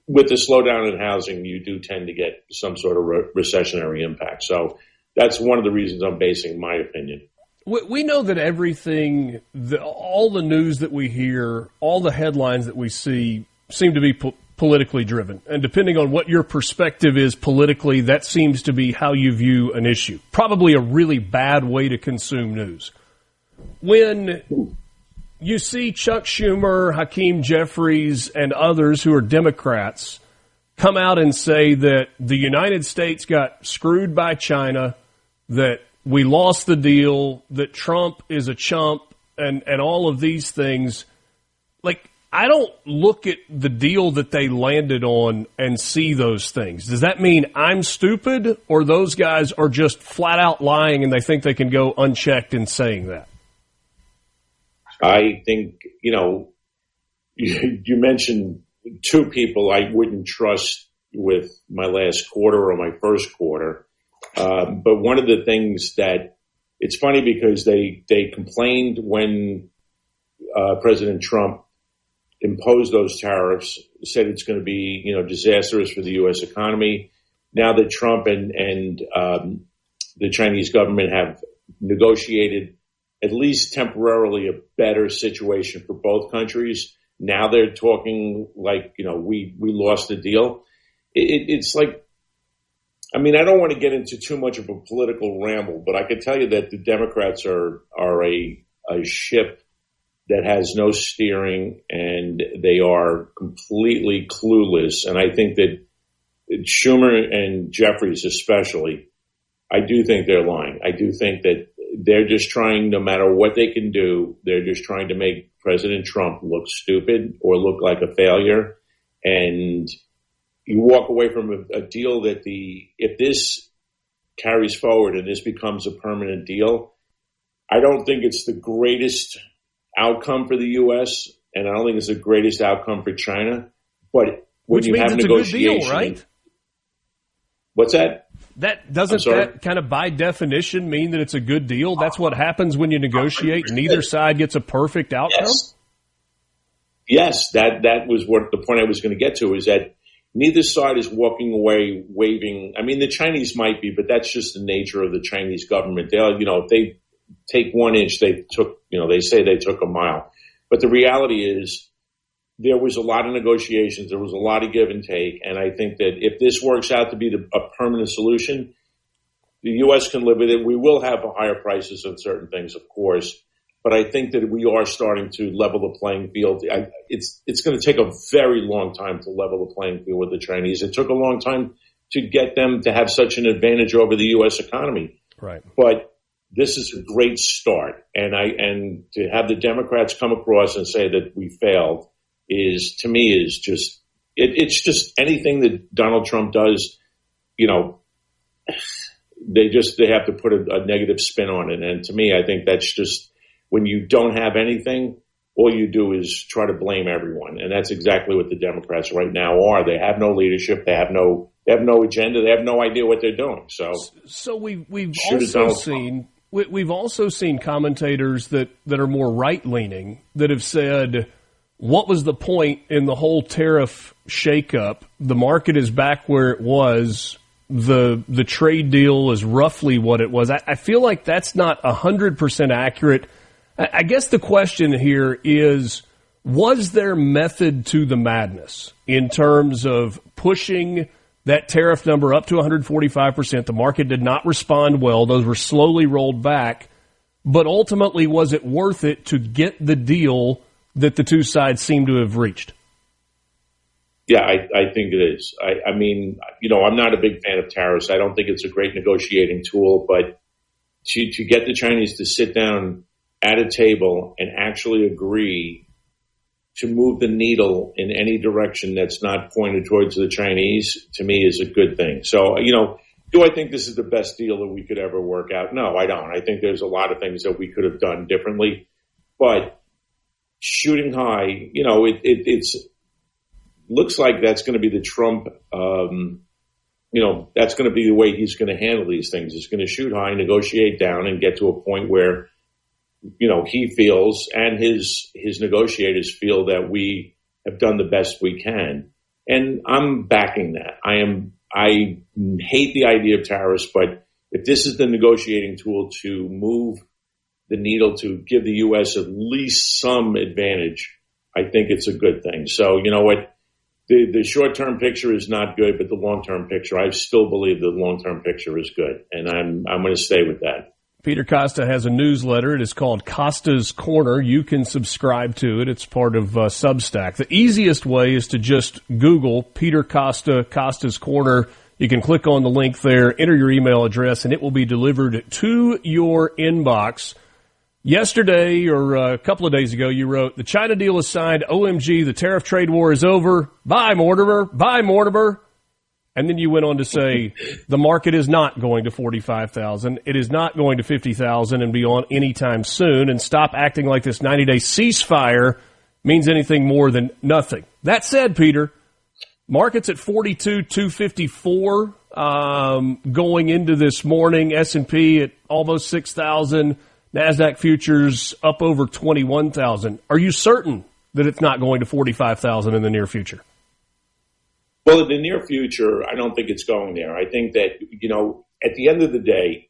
with the slowdown in housing, you do tend to get some sort of recessionary impact. So that's one of the reasons I'm basing my opinion. We know that everything, all the news that we hear, all the headlines that we see seem to be politically driven. And depending on what your perspective is politically, that seems to be how you view an issue. Probably a really bad way to consume news. When you see Chuck Schumer, Hakeem Jeffries, and others who are Democrats come out and say that the United States got screwed by China, that we lost the deal, that Trump is a chump, and all of these things, like, I don't look at the deal that they landed on and see those things. Does that mean I'm stupid, or those guys are just flat out lying and they think they can go unchecked in saying that? I think, you mentioned two people I wouldn't trust with my last quarter or my first quarter. But one of the things that it's funny because they complained when President Trump imposed those tariffs, said it's going to be, disastrous for the U.S. economy. Now that Trump and the Chinese government have negotiated at least temporarily a better situation for both countries, now they're talking like, we lost the deal. It's like, I don't want to get into too much of a political ramble, but I can tell you that the Democrats are a ship that has no steering, and they are completely clueless. And I think that Schumer and Jeffries especially, I do think they're lying. I do think that they're just trying, no matter what they can do, they're just trying to make President Trump look stupid or look like a failure. And you walk away from a deal that if this carries forward and this becomes a permanent deal, I don't think it's the greatest outcome for the U.S., and I don't think it's the greatest outcome for China. But when you have negotiations, a good deal, right? What's that? That kind of by definition mean that it's a good deal? That's what happens when you negotiate. Neither side gets a perfect outcome? Yes, that was what the point I was going to get to, is that neither side is walking away waving. The Chinese might be, but that's just the nature of the Chinese government. If they take 1 inch, they say they took a mile. But the reality is there was a lot of negotiations. There was a lot of give and take. And I think that if this works out to be a permanent solution, the U.S. can live with it. We will have higher prices on certain things, of course. But I think that we are starting to level the playing field. It's going to take a very long time to level the playing field with the Chinese. It took a long time to get them to have such an advantage over the U.S. economy. Right. But this is a great start. And to have the Democrats come across and say that we failed it's just anything that Donald Trump does, they have to put a negative spin on it. And to me, I think that's just, when you don't have anything, all you do is try to blame everyone. And that's exactly what the Democrats right now are. They have no leadership. They have no agenda. They have no idea what they're doing. So we've also seen commentators that are more right-leaning that have said, what was the point in the whole tariff shakeup? The market is back where it was. The trade deal is roughly what it was. I feel like that's not 100% accurate. I guess the question here is, was there method to the madness in terms of pushing that tariff number up to 145%? The market did not respond well. Those were slowly rolled back. But ultimately, was it worth it to get the deal that the two sides seem to have reached? Yeah, I think it is. I'm not a big fan of tariffs. I don't think it's a great negotiating tool, but to get the Chinese to sit down at a table and actually agree to move the needle in any direction that's not pointed towards the Chinese, to me, is a good thing. So, do I think this is the best deal that we could ever work out? No, I don't. I think there's a lot of things that we could have done differently, but shooting high, it's looks like that's going to be the Trump, that's going to be the way he's going to handle these things. He's going to shoot high, negotiate down, and get to a point where, he feels and his negotiators feel that we have done the best we can. And I'm backing that. I hate the idea of tariffs, but if this is the negotiating tool to move the needle to give the U.S. at least some advantage, I think it's a good thing. So, you know what? The short-term picture is not good, but the long-term picture, I still believe the long-term picture is good, and I'm going to stay with that. Peter Costa has a newsletter. It is called Costa's Corner. You can subscribe to it. It's part of Substack. The easiest way is to just Google Peter Costa, Costa's Corner. You can click on the link there, enter your email address, and it will be delivered to your inbox. Yesterday, or a couple of days ago, you wrote, the China deal is signed. OMG, the tariff trade war is over. Bye, Mortimer. Bye, Mortimer. And then you went on to say the market is not going to 45,000. It is not going to 50,000 and beyond anytime soon. And stop acting like this 90-day ceasefire means anything more than nothing. That said, Peter, market's at 42,254 going into this morning. S&P at almost 6,000. NASDAQ futures up over 21,000. Are you certain that it's not going to 45,000 in the near future? Well, in the near future, I don't think it's going there. I think that, you know, at the end of the day,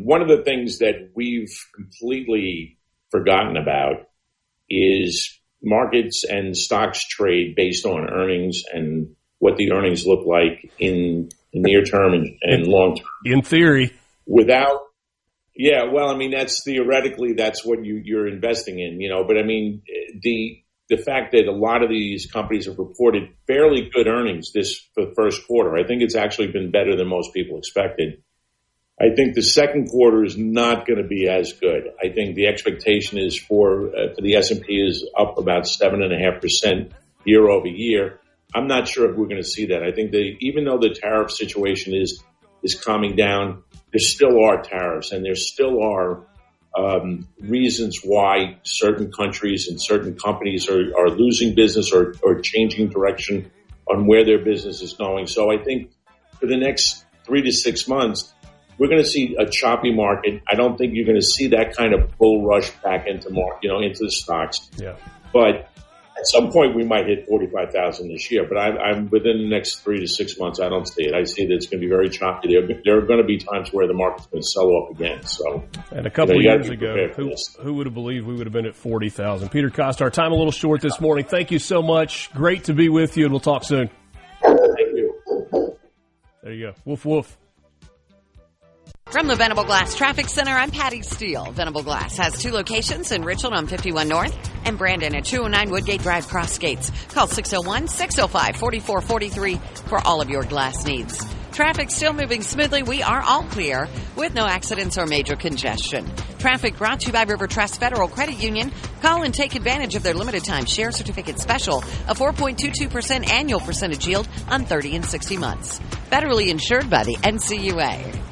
one of the things that we've completely forgotten about is markets and stocks trade based on earnings and what the earnings look like in the near term and long term. In theory. Yeah, well, I mean, that's theoretically, that's what you're investing in, you know, but I mean, the fact that a lot of these companies have reported fairly good earnings for the first quarter, I think it's actually been better than most people expected. I think the second quarter is not going to be as good. I think the expectation is for the S&P is up about 7.5% year over year. I'm not sure if we're going to see that. I think even though the tariff situation is calming down, there still are tariffs and there still are reasons why certain countries and certain companies are losing business or changing direction on where their business is going. So I think for the next 3 to 6 months, we're going to see a choppy market. I don't think you're going to see that kind of bull rush back into into the stocks. Yeah. But at some point, we might hit 45,000 this year. But I'm within the next 3 to 6 months, I don't see it. I see that it's going to be very choppy. There are going to be times where the market's going to sell off again. So, and a couple of years ago, who would have believed we would have been at 40,000? Peter Costa, our time a little short this morning. Thank you so much. Great to be with you, and we'll talk soon. Thank you. There you go. Woof, woof. From the Venable Glass Traffic Center, I'm Patty Steele. Venable Glass has 2 locations in Richland on 51 North and Brandon at 209 Woodgate Drive, Cross Gates. Call 601-605-4443 for all of your glass needs. Traffic still moving smoothly. We are all clear with no accidents or major congestion. Traffic brought to you by River Trust Federal Credit Union. Call and take advantage of their limited time share certificate special, a 4.22% annual percentage yield on 30 and 60 months. Federally insured by the NCUA.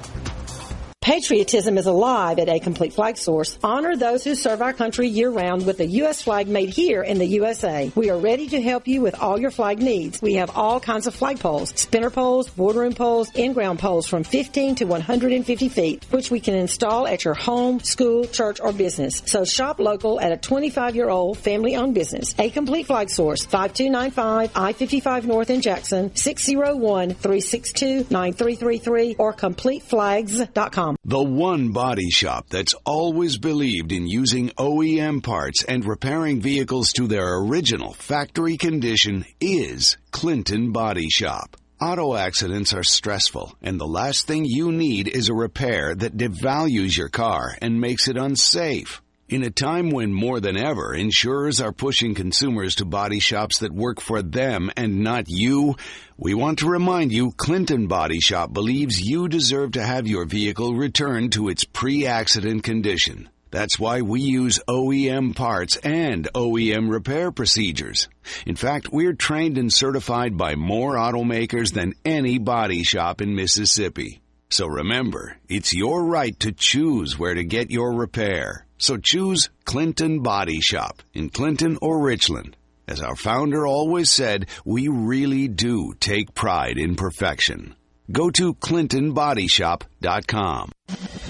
Patriotism is alive at A Complete Flag Source. Honor those who serve our country year-round with the U.S. flag made here in the USA. We are ready to help you with all your flag needs. We have all kinds of flag poles, spinner poles, bordering poles, in-ground poles from 15 to 150 feet, which we can install at your home, school, church, or business. So shop local at a 25-year-old family-owned business. A Complete Flag Source, 5295 I-55 North in Jackson, 601-362-9333, or CompleteFlags.com. The one body shop that's always believed in using OEM parts and repairing vehicles to their original factory condition is Clinton Body Shop. Auto accidents are stressful, and the last thing you need is a repair that devalues your car and makes it unsafe. In a time when more than ever insurers are pushing consumers to body shops that work for them and not you, we want to remind you Clinton Body Shop believes you deserve to have your vehicle returned to its pre-accident condition. That's why we use OEM parts and OEM repair procedures. In fact, we're trained and certified by more automakers than any body shop in Mississippi. So remember, it's your right to choose where to get your repair. So choose Clinton Body Shop in Clinton or Richland. As our founder always said, we really do take pride in perfection. Go to ClintonBodyShop.com.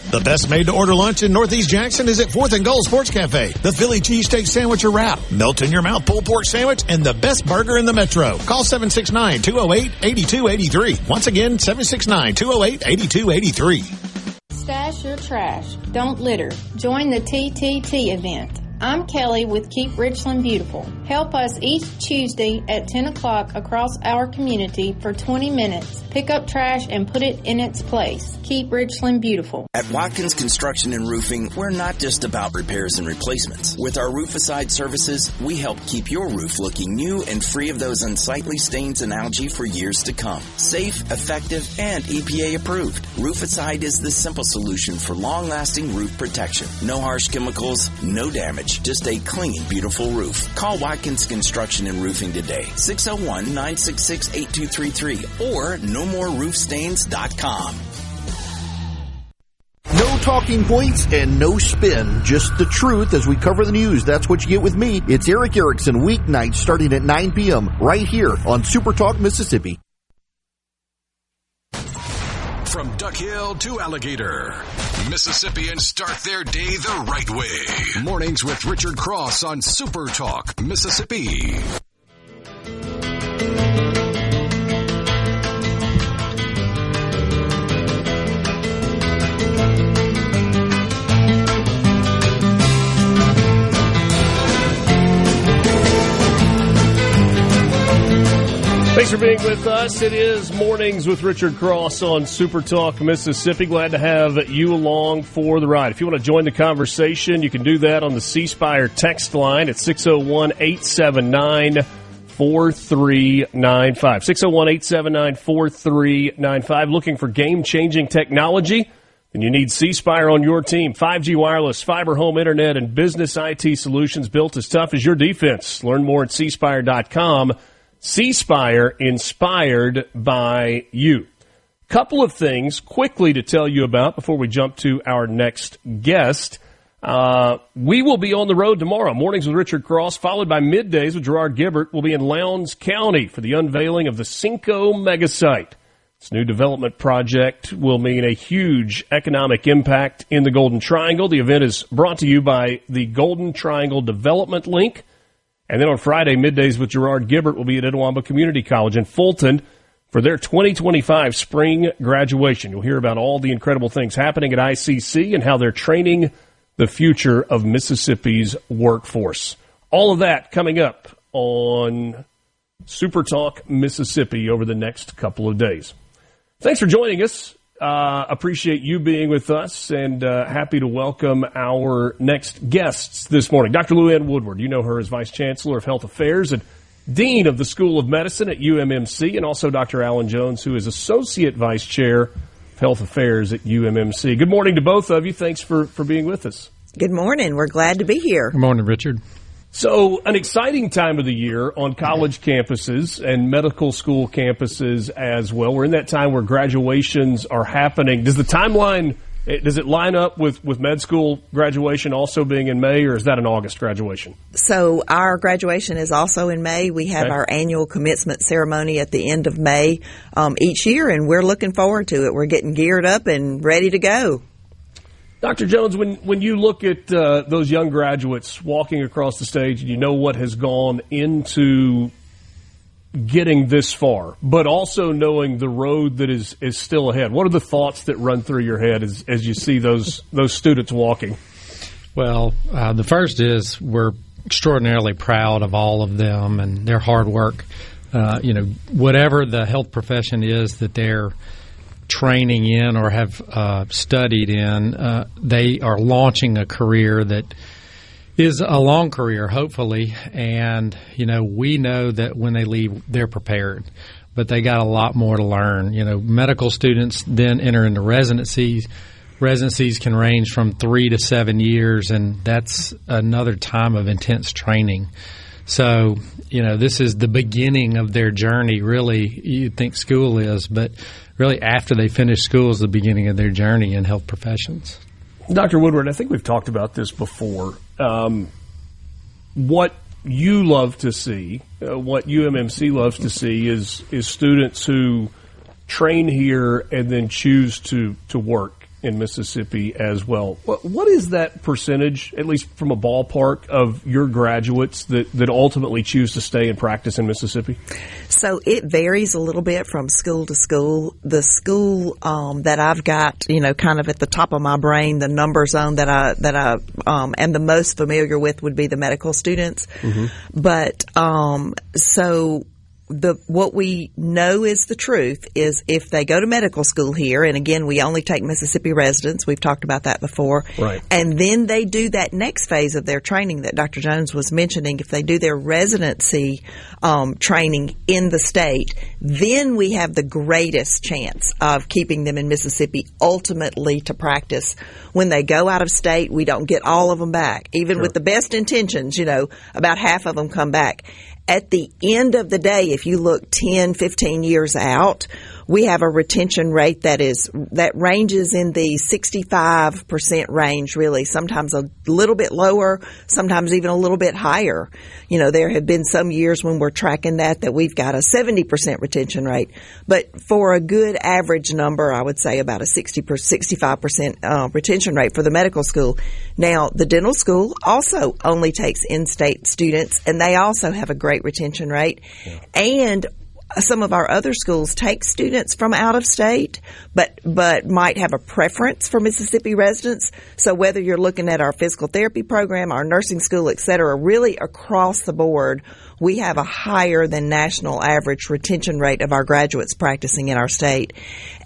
The best made-to-order lunch in Northeast Jackson is at 4th and Gold Sports Cafe. The Philly cheesesteak sandwich or wrap, melt-in-your-mouth pulled pork sandwich, and the best burger in the metro. Call 769-208-8283. Once again, 769-208-8283. Stash your trash. Don't litter. Join the TTT event. I'm Kelly with Keep Richland Beautiful. Help us each Tuesday at 10 o'clock across our community for 20 minutes. Pick up trash and put it in its place. Keep Richland Beautiful. At Watkins Construction and Roofing, we're not just about repairs and replacements. With our Rooficide services, we help keep your roof looking new and free of those unsightly stains and algae for years to come. Safe, effective, and EPA approved. Rooficide is the simple solution for long-lasting roof protection. No harsh chemicals, no damage. Just a clean, beautiful roof. Call Watkins Construction and Roofing today. 601-966-8233 or nomoreroofstains.com. No talking points and no spin. Just the truth as we cover the news. That's what you get with me. It's Eric Erickson, weeknights starting at 9 p.m. right here on SuperTalk Mississippi. From Duck Hill to Alligator, Mississippians start their day the right way. Mornings with Richard Cross on Super Talk, Mississippi. Thanks for being with us. It is Mornings with Richard Cross on Super Talk Mississippi. Glad to have you along for the ride. If you want to join the conversation, you can do that on the C Spire text line at 601-879-4395. 601-879-4395. Looking for game-changing technology? Then you need C Spire on your team. 5G wireless, fiber home internet, and business IT solutions built as tough as your defense. Learn more at cspire.com. C-Spire, inspired by you. Couple of things quickly to tell you about before we jump to our next guest. We will be on the road tomorrow. Mornings with Richard Cross, followed by middays with Gerard Gibbert. We'll be in Lowndes County for the unveiling of the Cinco Megasite. This new development project will mean a huge economic impact in the Golden Triangle. The event is brought to you by the Golden Triangle Development Link. And then on Friday, middays with Gerard Gibbert will be at Itawamba Community College in Fulton for their 2025 spring graduation. You'll hear about all the incredible things happening at ICC and how they're training the future of Mississippi's workforce. All of that coming up on Super Talk Mississippi over the next couple of days. Thanks for joining us. Appreciate you being with us, and happy to welcome our next guests this morning. Dr. LouAnn Woodward, you know her as Vice-Chancellor of Health Affairs and Dean of the School of Medicine at UMMC, and also Dr. Alan Jones, who is Associate Vice Chair of Health Affairs at UMMC. Good morning to both of you. Thanks for being with us. Good morning. We're glad to be here. Good morning, Richard. So, an exciting time of the year on college campuses and medical school campuses as well. We're in that time where graduations are happening. Does the timeline, does it line up with med school graduation also being in May, or is that an August graduation? So, our graduation is also in May. We have our annual commencement ceremony at the end of May each year, and we're looking forward to it. We're getting geared up and ready to go. Dr. Jones, when you look at those young graduates walking across the stage and you know what has gone into getting this far, but also knowing the road that is still ahead, what are the thoughts that run through your head as you see those students walking? Well, the first is we're extraordinarily proud of all of them and their hard work. Whatever the health profession is that they're training in or have studied in, they are launching a career that is a long career, hopefully. And, we know that when they leave, they're prepared. But they got a lot more to learn. Medical students then enter into residencies. Residencies can range from 3 to 7 years, and that's another time of intense training. So, this is the beginning of their journey, really. You'd think school is, but really after they finish school is the beginning of their journey in health professions. Dr. Woodward, I think we've talked about this before. What you love to see, what UMMC loves to see is students who train here and then choose to work in Mississippi as well. What is that percentage, at least from a ballpark, of your graduates that ultimately choose to stay and practice in Mississippi? So it varies a little bit from school to school. The school that I've got, kind of at the top of my brain, the number zone that I am the most familiar with would be the medical students. Mm-hmm. But so what we know is the truth is if they go to medical school here, and again, we only take Mississippi residents. We've talked about that before. Right. And then they do that next phase of their training that Dr. Jones was mentioning. If they do their residency training in the state, then we have the greatest chance of keeping them in Mississippi ultimately to practice. When they go out of state, we don't get all of them back. Even with the best intentions, about half of them come back. At the end of the day, if you look 10, 15 years out, we have a retention rate that ranges in the 65% range, really. Sometimes a little bit lower, sometimes even a little bit higher. There have been some years when we're tracking that we've got a 70% retention rate. But for a good average number, I would say about a 65% retention rate for the medical school. Now, the dental school also only takes in-state students, and they also have a great retention rate. Yeah. And some of our other schools take students from out of state, but might have a preference for Mississippi residents. So whether you're looking at our physical therapy program, our nursing school, et cetera, really across the board, we have a higher than national average retention rate of our graduates practicing in our state.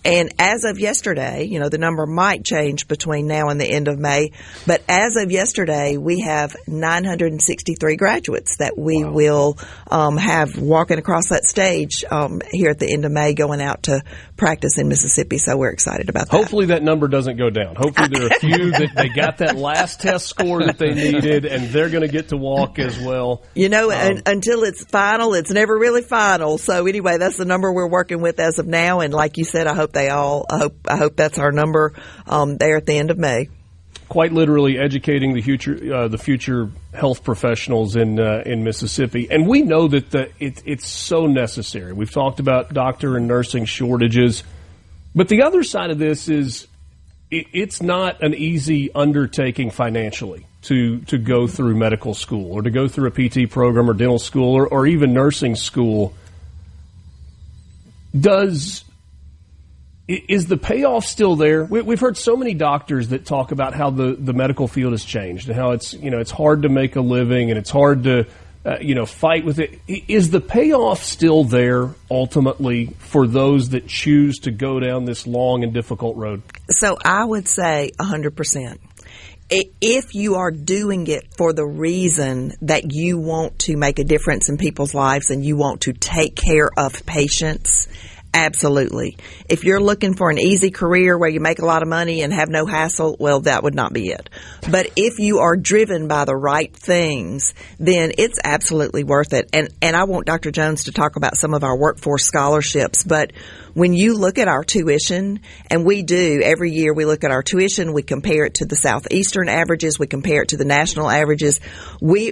And as of yesterday, the number might change between now and the end of May, but as of yesterday, we have 963 graduates that we will have walking across that stage here at the end of May going out to practice in Mississippi. So we're excited about that. Hopefully that number doesn't go down. Hopefully there are a few that they got that last test score that they needed, and they're going to get to walk as well. Until it's final, it's never really final. So anyway, that's the number we're working with as of now. And like you said, I hope that's our number there at the end of May. Quite literally educating the future health professionals in Mississippi, and we know that it's so necessary. We've talked about doctor and nursing shortages, but the other side of this is it's not an easy undertaking financially to go through medical school or to go through a PT program or dental school or even nursing school. Is the payoff still there? We've heard so many doctors that talk about how the medical field has changed and how it's hard to make a living and it's hard to fight with it. Is the payoff still there ultimately for those that choose to go down this long and difficult road? So I would say 100%. If you are doing it for the reason that you want to make a difference in people's lives and you want to take care of patients, absolutely. If you're looking for an easy career where you make a lot of money and have no hassle, well, that would not be it. But if you are driven by the right things, then it's absolutely worth it. And I want Dr. Jones to talk about some of our workforce scholarships, but when you look at our tuition, and we do every year, we look at our tuition, we compare it to the Southeastern averages, we compare it to the national averages. We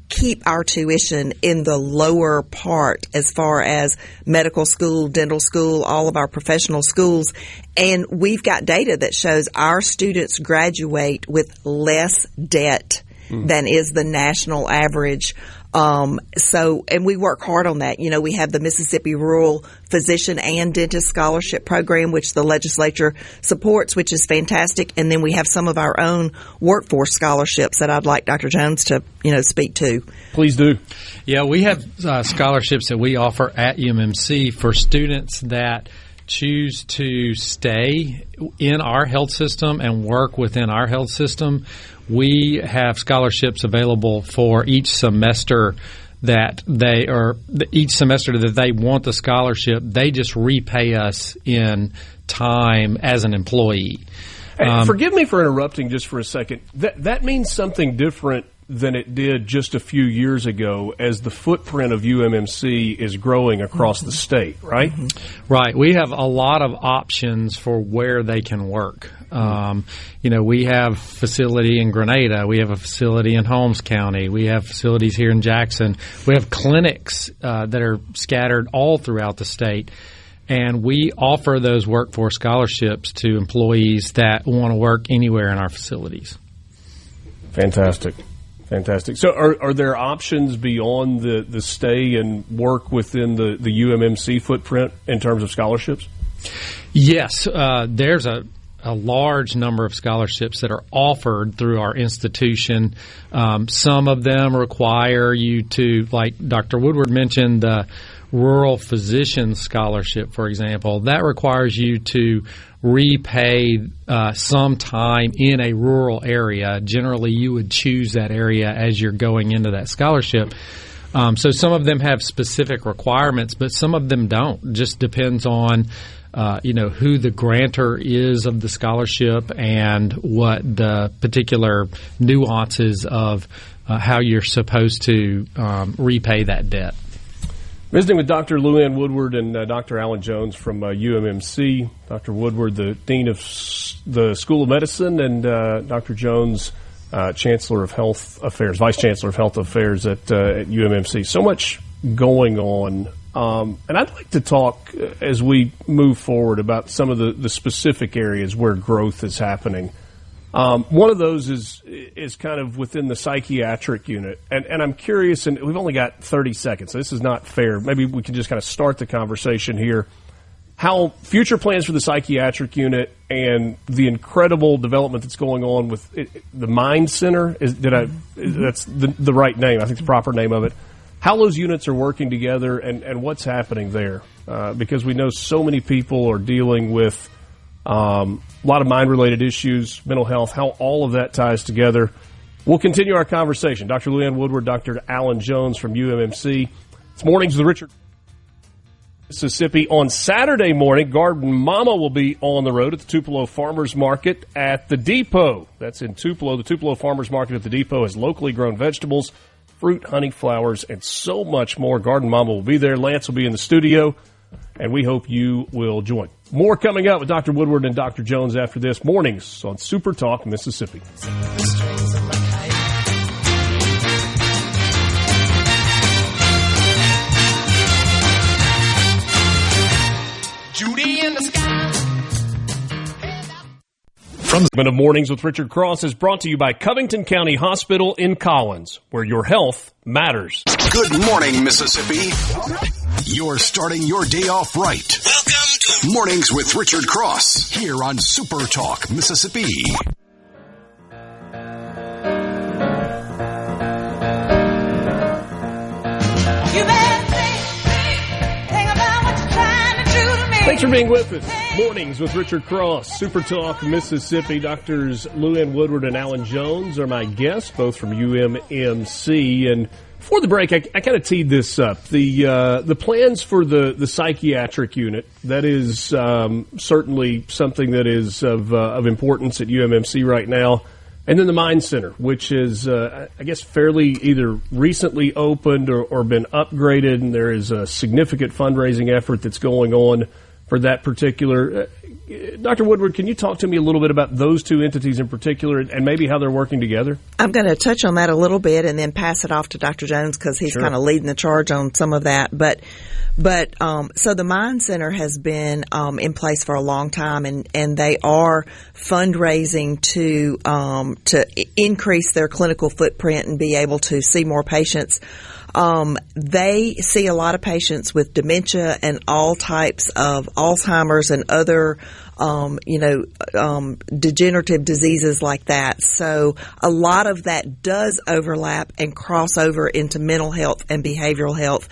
keep our tuition in the lower part as far as medical school, dental school, all of our professional schools. And we've got data that shows our students graduate with less debt than is the national average. And we work hard on that. We have the Mississippi Rural Physician and Dentist Scholarship Program, which the legislature supports, which is fantastic. And then we have some of our own workforce scholarships that I'd like Dr. Jones to, speak to. Please do. Yeah, we have scholarships that we offer at UMMC for students that choose to stay in our health system and work within our health system. We have scholarships available for each semester that each semester that they want the scholarship. They just repay us in time as an employee. Hey, forgive me for interrupting just for a second. That means something different than it did just a few years ago as the footprint of UMMC is growing across the state, right? Right. We have a lot of options for where they can work. We have facility in Grenada. We have a facility in Holmes County. We have facilities here in Jackson. We have clinics that are scattered all throughout the state. And we offer those workforce scholarships to employees that want to work anywhere in our facilities. Fantastic. So are there options beyond the stay and work within the UMMC footprint in terms of scholarships? Yes. There's a large number of scholarships that are offered through our institution. Some of them require you to, like Dr. Woodward mentioned, the Rural Physician Scholarship, for example. That requires you to repay some time in a rural area. Generally, you would choose that area as you're going into that scholarship. So some of them have specific requirements, but some of them don't. It just depends on who the grantor is of the scholarship and what the particular nuances of how you're supposed to repay that debt. Visiting with Dr. LouAnn Woodward and Dr. Alan Jones from UMMC. Dr. Woodward, the Dean of the School of Medicine, and Dr. Jones, Chancellor of Health Affairs, Vice-Chancellor of Health Affairs at UMMC. So much going on. And I'd like to talk as we move forward about some of the specific areas where growth is happening. One of those is kind of within the psychiatric unit. And I'm curious, and we've only got 30 seconds, so this is not fair. Maybe we can just kind of start the conversation here. How future plans for the psychiatric unit and the incredible development that's going on with the Mind Center, that's the right name, I think the proper name of it. How those units are working together and what's happening there. Because we know so many people are dealing with a lot of mind-related issues, mental health, how all of that ties together. We'll continue our conversation. Dr. LouAnn Woodward, Dr. Alan Jones from UMMC. It's Mornings with Richard, Mississippi. On Saturday morning, Garden Mama will be on the road at the Tupelo Farmers Market at the Depot. That's in Tupelo. The Tupelo Farmers Market at the Depot has locally grown vegetables, fruit, honey, flowers, and so much more. Garden Mama will be there. Lance will be in the studio, and we hope you will join. More coming up with Dr. Woodward and Dr. Jones after this. Mornings on Super Talk Mississippi. Judy in the sky. From the Mornings with Richard Cross is brought to you by Covington County Hospital in Collins, where your health matters. Good morning, Mississippi. You're starting your day off right. Welcome to Mornings with Richard Cross here on Super Talk Mississippi. Thanks for being with us. Mornings with Richard Cross, Super Talk Mississippi. Doctors LouAnn Woodward and Alan Jones are my guests, both from UMMC. And before the break, I kind of teed this up. The plans for the psychiatric unit, that is certainly something that is of importance at UMMC right now. And then the Mind Center, which is, I guess, fairly either recently opened or been upgraded, and there is a significant fundraising effort that's going on for that particular. Dr. Woodward, can you talk to me a little bit about those two entities in particular and maybe how they're working together? I'm going to touch on that a little bit and then pass it off to Dr. Jones because he's kind of leading the charge on some of that. But so the Mind Center has been in place for a long time, and they are fundraising to increase their clinical footprint and be able to see more patients. They see a lot of patients with dementia and all types of Alzheimer's and other, degenerative diseases like that. So a lot of that does overlap and cross over into mental health and behavioral health.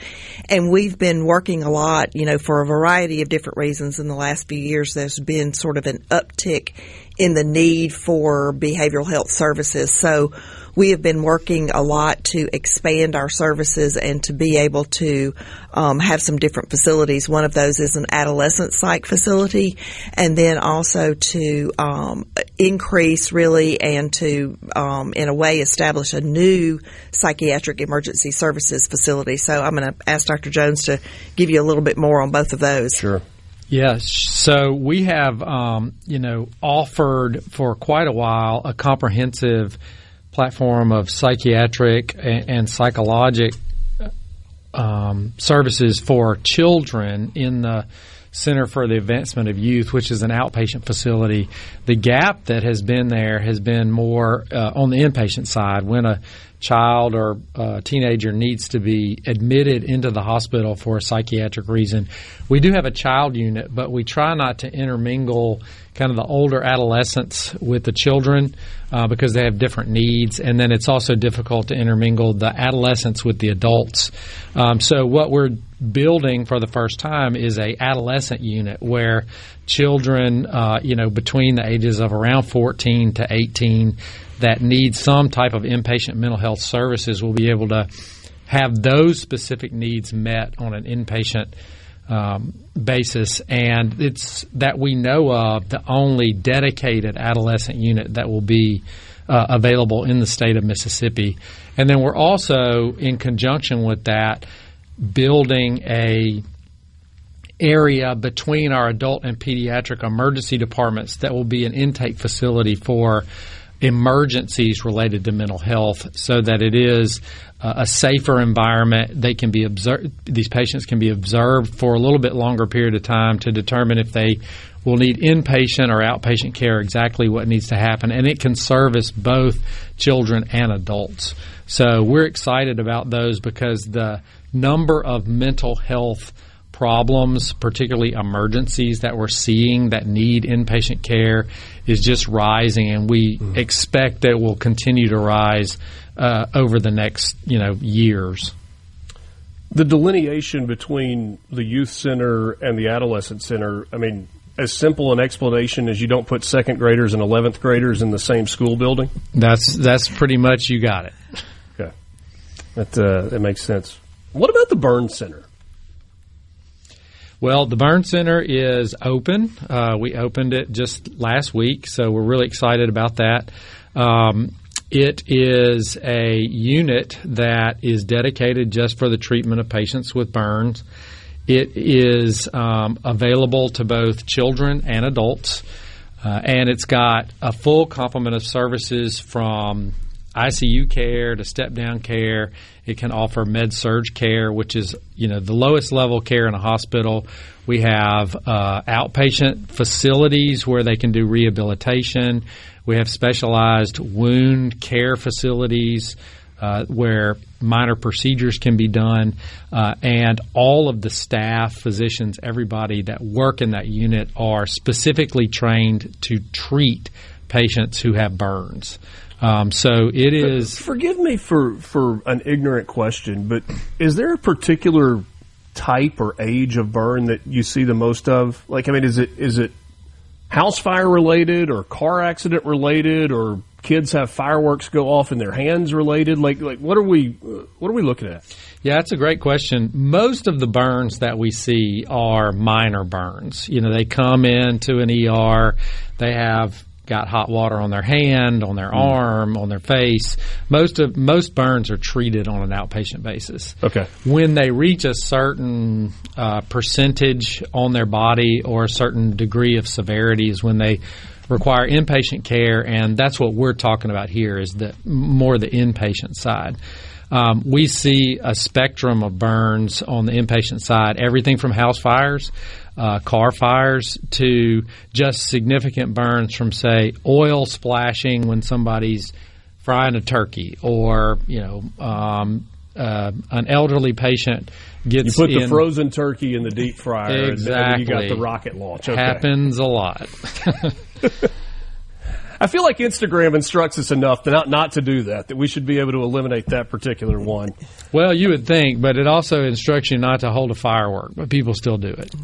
And we've been working a lot, for a variety of different reasons in the last few years. There's been sort of an uptick in the need for behavioral health services. So we have been working a lot to expand our services and to be able to have some different facilities. One of those is an adolescent psych facility, and then also to increase really and to, in a way, establish a new psychiatric emergency services facility. So I'm going to ask Dr. Jones to give you a little bit more on both of those. Sure. Yes. So we have, offered for quite a while a comprehensive platform of psychiatric and psychologic services for children in the Center for the Advancement of Youth, which is an outpatient facility. The gap that has been there has been more on the inpatient side. When a child or a teenager needs to be admitted into the hospital for a psychiatric reason, we do have a child unit, but we try not to intermingle kind of the older adolescents with the children because they have different needs, and then it's also difficult to intermingle the adolescents with the adults. So what we're building for the first time is a adolescent unit where children, between the ages of around 14 to 18 that need some type of inpatient mental health services will be able to have those specific needs met on an inpatient basis. And it's that we know of the only dedicated adolescent unit that will be available in the state of Mississippi. And then we're also, in conjunction with that, building a area between our adult and pediatric emergency departments that will be an intake facility for emergencies related to mental health, so that it is a safer environment. They can be observed. These patients can be observed for a little bit longer period of time to determine if they will need inpatient or outpatient care, exactly what needs to happen, and it can service both children and adults. So we're excited about those because the number of mental health problems, particularly emergencies that we're seeing that need inpatient care, is just rising, and we expect that it will continue to rise over the next years. The delineation between the youth center and the adolescent center, I mean, as simple an explanation as you don't put second graders and 11th graders in the same school building? That's pretty much, you got it. Okay. That makes sense. What about the burn center? Well, the burn center is open. We opened it just last week, so we're really excited about that. It is a unit that is dedicated just for the treatment of patients with burns. It is available to both children and adults, and it's got a full complement of services from ICU care to step-down care. It can offer med-surg care, which is, the lowest level care in a hospital. We have outpatient facilities where they can do rehabilitation. We have specialized wound care facilities where minor procedures can be done. And all of the staff, physicians, everybody that work in that unit are specifically trained to treat patients who have burns. So it is. Forgive me for an ignorant question, but is there a particular type or age of burn that you see the most of? Like, I mean, is it house fire related or car accident related or kids have fireworks go off in their hands related? Like what are we looking at? Yeah, that's a great question. Most of the burns that we see are minor burns. They come into an ER, they have got hot water on their hand, on their arm, on their face. Most burns are treated on an outpatient basis. Okay. When they reach a certain percentage on their body or a certain degree of severity is when they require inpatient care, and that's what we're talking about here is more the inpatient side. We see a spectrum of burns on the inpatient side, everything from house fires, car fires, to just significant burns from, say, oil splashing when somebody's frying a turkey, or an elderly patient gets. You put the frozen turkey in the deep fryer, exactly. And then you got the rocket launch. Okay. Happens a lot. I feel like Instagram instructs us enough to not to do that we should be able to eliminate that particular one. Well, you would think, but it also instructs you not to hold a firework, but people still do it.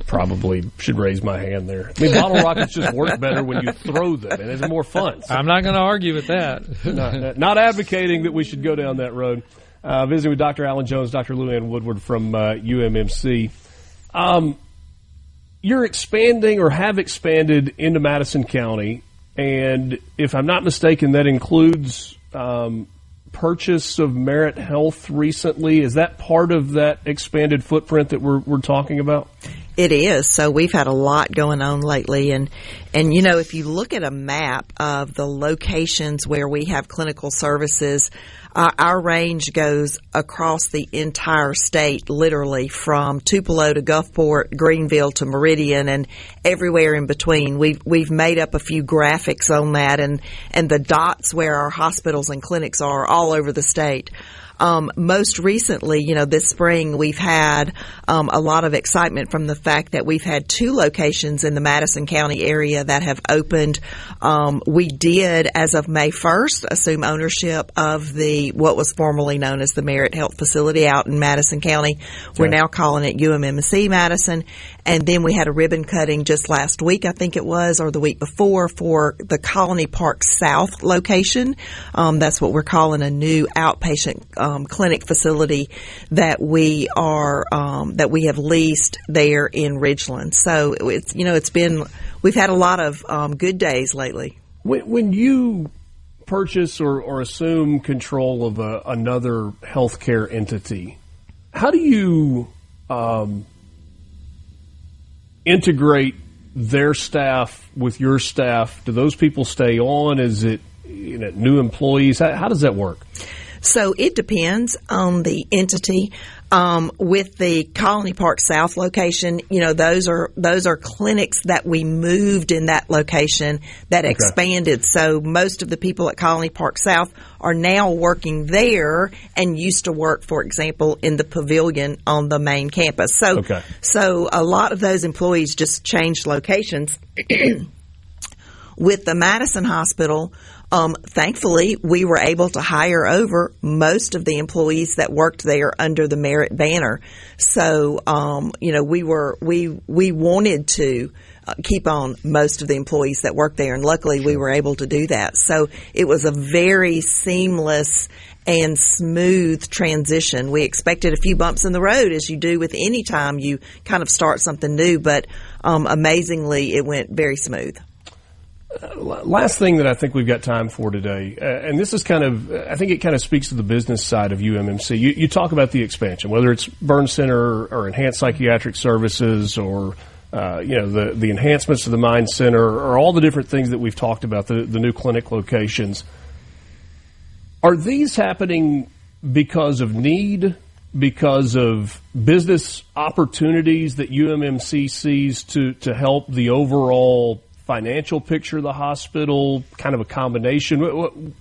Probably should raise my hand there. I mean, bottle rockets just work better when you throw them, and it's more fun. So. I'm not going to argue with that. Not advocating that we should go down that road. Visiting with Dr. Alan Jones, Dr. LouAnn Woodward from UMMC. You're expanding or have expanded into Madison County, and if I'm not mistaken, that includes purchase of Merit Health recently. Is that part of that expanded footprint that we're talking about? It is. So we've had a lot going on lately. And if you look at a map of the locations where we have clinical services, our range goes across the entire state, literally from Tupelo to Gulfport, Greenville to Meridian, and everywhere in between. We've made up a few graphics on that, and the dots where our hospitals and clinics are all over the state. Most recently, this spring, we've had a lot of excitement from the fact that we've had 2 locations in the Madison County area that have opened. We did, as of May 1st, assume ownership of what was formerly known as the Merritt Health Facility out in Madison County. Okay. We're now calling it UMMC Madison. And then we had a ribbon cutting just last week, I think it was, or the week before, for the Colony Park South location. That's what we're calling a new outpatient clinic facility that we have leased there in Ridgeland. So we've had a lot of good days lately. When you purchase or assume control of another healthcare entity, how do you integrate their staff with your staff? Do those people stay on? Is it new employees? How does that work? So it depends on the entity. With the Colony Park South location, those are clinics that we moved in that location that expanded. So most of the people at Colony Park South are now working there and used to work, for example, in the pavilion on the main campus. So a lot of those employees just changed locations. With the Madison Hospital, thankfully, we were able to hire over most of the employees that worked there under the Merit banner. So, we wanted to keep on most of the employees that worked there, and luckily we were able to do that. So it was a very seamless and smooth transition. We expected a few bumps in the road, as you do with any time you kind of start something new, but amazingly, it went very smooth. Last thing that I think we've got time for today, and this is I think it kind of speaks to the business side of UMMC. You talk about the expansion, whether it's burn center or enhanced psychiatric services or, the enhancements to the mind center or all the different things that we've talked about, the new clinic locations. Are these happening because of need, because of business opportunities that UMMC sees to help the overall financial picture of the hospital, kind of a combination?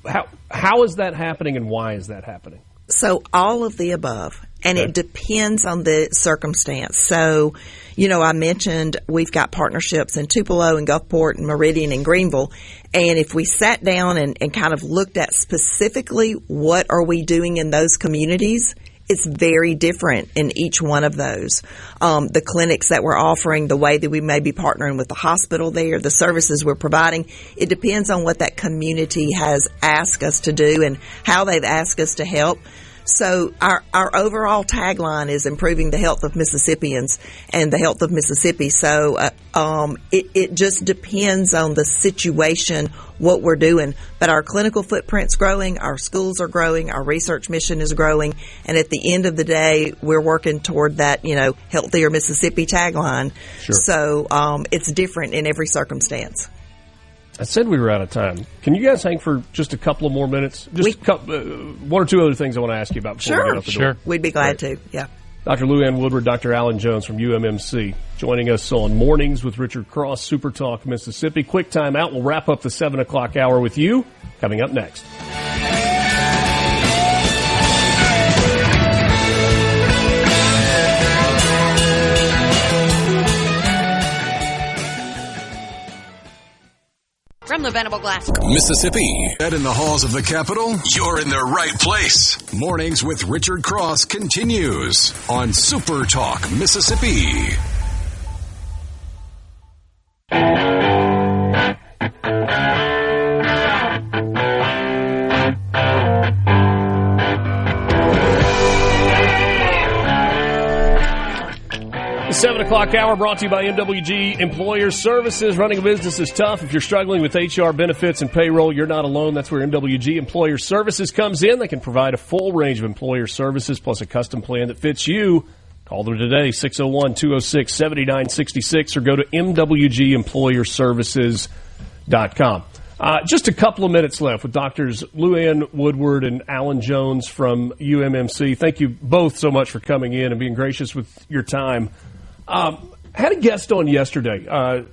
How is that happening, and why is that happening? So all of the above, and it depends on the circumstance. So, I mentioned we've got partnerships in Tupelo and Gulfport and Meridian and Greenville, and if we sat down and kind of looked at specifically what are we doing in those communities, it's very different in each one of those. The clinics that we're offering, the way that we may be partnering with the hospital there, the services we're providing, it depends on what that community has asked us to do and how they've asked us to help. So our overall tagline is improving the health of Mississippians and the health of Mississippi. So it just depends on the situation, what we're doing. But our clinical footprint's growing, our schools are growing, our research mission is growing, and at the end of the day, we're working toward that, healthier Mississippi tagline. Sure. So it's different in every circumstance. I said we were out of time. Can you guys hang for just a couple of more minutes? Just one or two other things I want to ask you about before we get out the door. Sure. We'd be glad to. Yeah. Dr. LouAnn Woodward, Dr. Alan Jones from UMMC, joining us on Mornings with Richard Cross, Super Talk, Mississippi. Quick time out. We'll wrap up the 7 o'clock hour with you. Coming up next. From the Venable Glass Mississippi. Head in the halls of the Capitol? You're in the right place. Mornings with Richard Cross continues on Super Talk, Mississippi. The 7 o'clock hour brought to you by MWG Employer Services. Running a business is tough. If you're struggling with HR, benefits, and payroll, you're not alone. That's where MWG Employer Services comes in. They can provide a full range of employer services plus a custom plan that fits you. Call them today, 601-206-7966, or go to mwgemployerservices.com. Just a couple of minutes left with Doctors LouAnn Woodward and Alan Jones from UMMC. Thank you both so much for coming in and being gracious with your time. Had a guest on yesterday,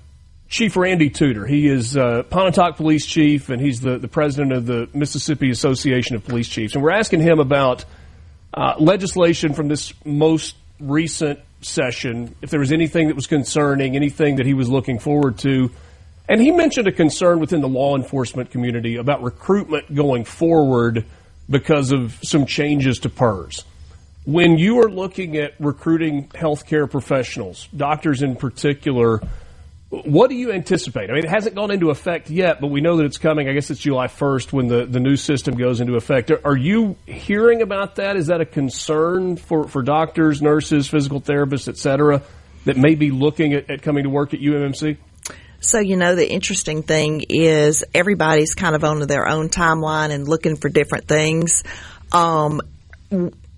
Chief Randy Tudor. He is Pontotoc Police Chief, and he's the president of the Mississippi Association of Police Chiefs. And we're asking him about legislation from this most recent session, if there was anything that was concerning, anything that he was looking forward to. And he mentioned a concern within the law enforcement community about recruitment going forward because of some changes to PERS. When you are looking at recruiting healthcare professionals, doctors in particular, what do you anticipate? I mean, it hasn't gone into effect yet, but we know that it's coming. I guess it's July 1st when the new system goes into effect. Are you hearing about that? Is that a concern for doctors, nurses, physical therapists, et cetera, that may be looking at coming to work at UMMC? So, the interesting thing is everybody's kind of on their own timeline and looking for different things.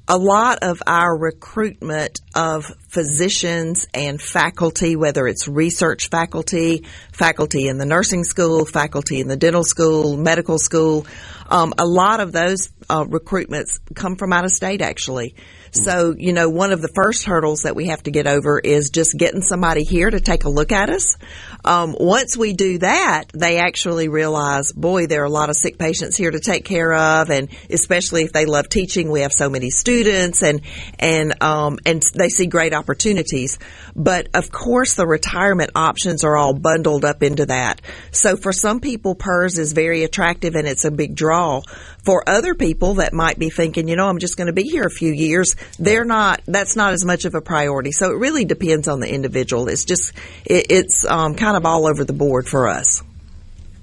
A lot of our recruitment of physicians and faculty, whether it's research faculty, faculty in the nursing school, faculty in the dental school, medical school, a lot of those recruitments come from out of state, actually. So, one of the first hurdles that we have to get over is just getting somebody here to take a look at us. Once we do that, they actually realize, boy, there are a lot of sick patients here to take care of, and especially if they love teaching, we have so many students, and they see great opportunities. But of course, the retirement options are all bundled up into that. So for some people, PERS is very attractive and it's a big draw. For other people that might be thinking, I'm just going to be here a few years, that's not as much of a priority. So it really depends on the individual. It's just, it's kind of all over the board for us.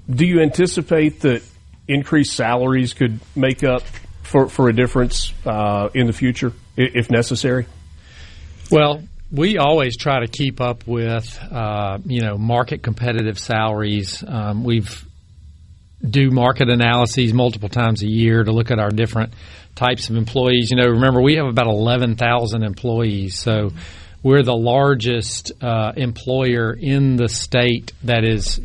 Do you anticipate that increased salaries could make up for a difference in the future, if necessary? Well, we always try to keep up with, market competitive salaries. We've do market analyses multiple times a year to look at our different types of employees. Remember, we have about 11,000 employees, so we're the largest employer in the state that is,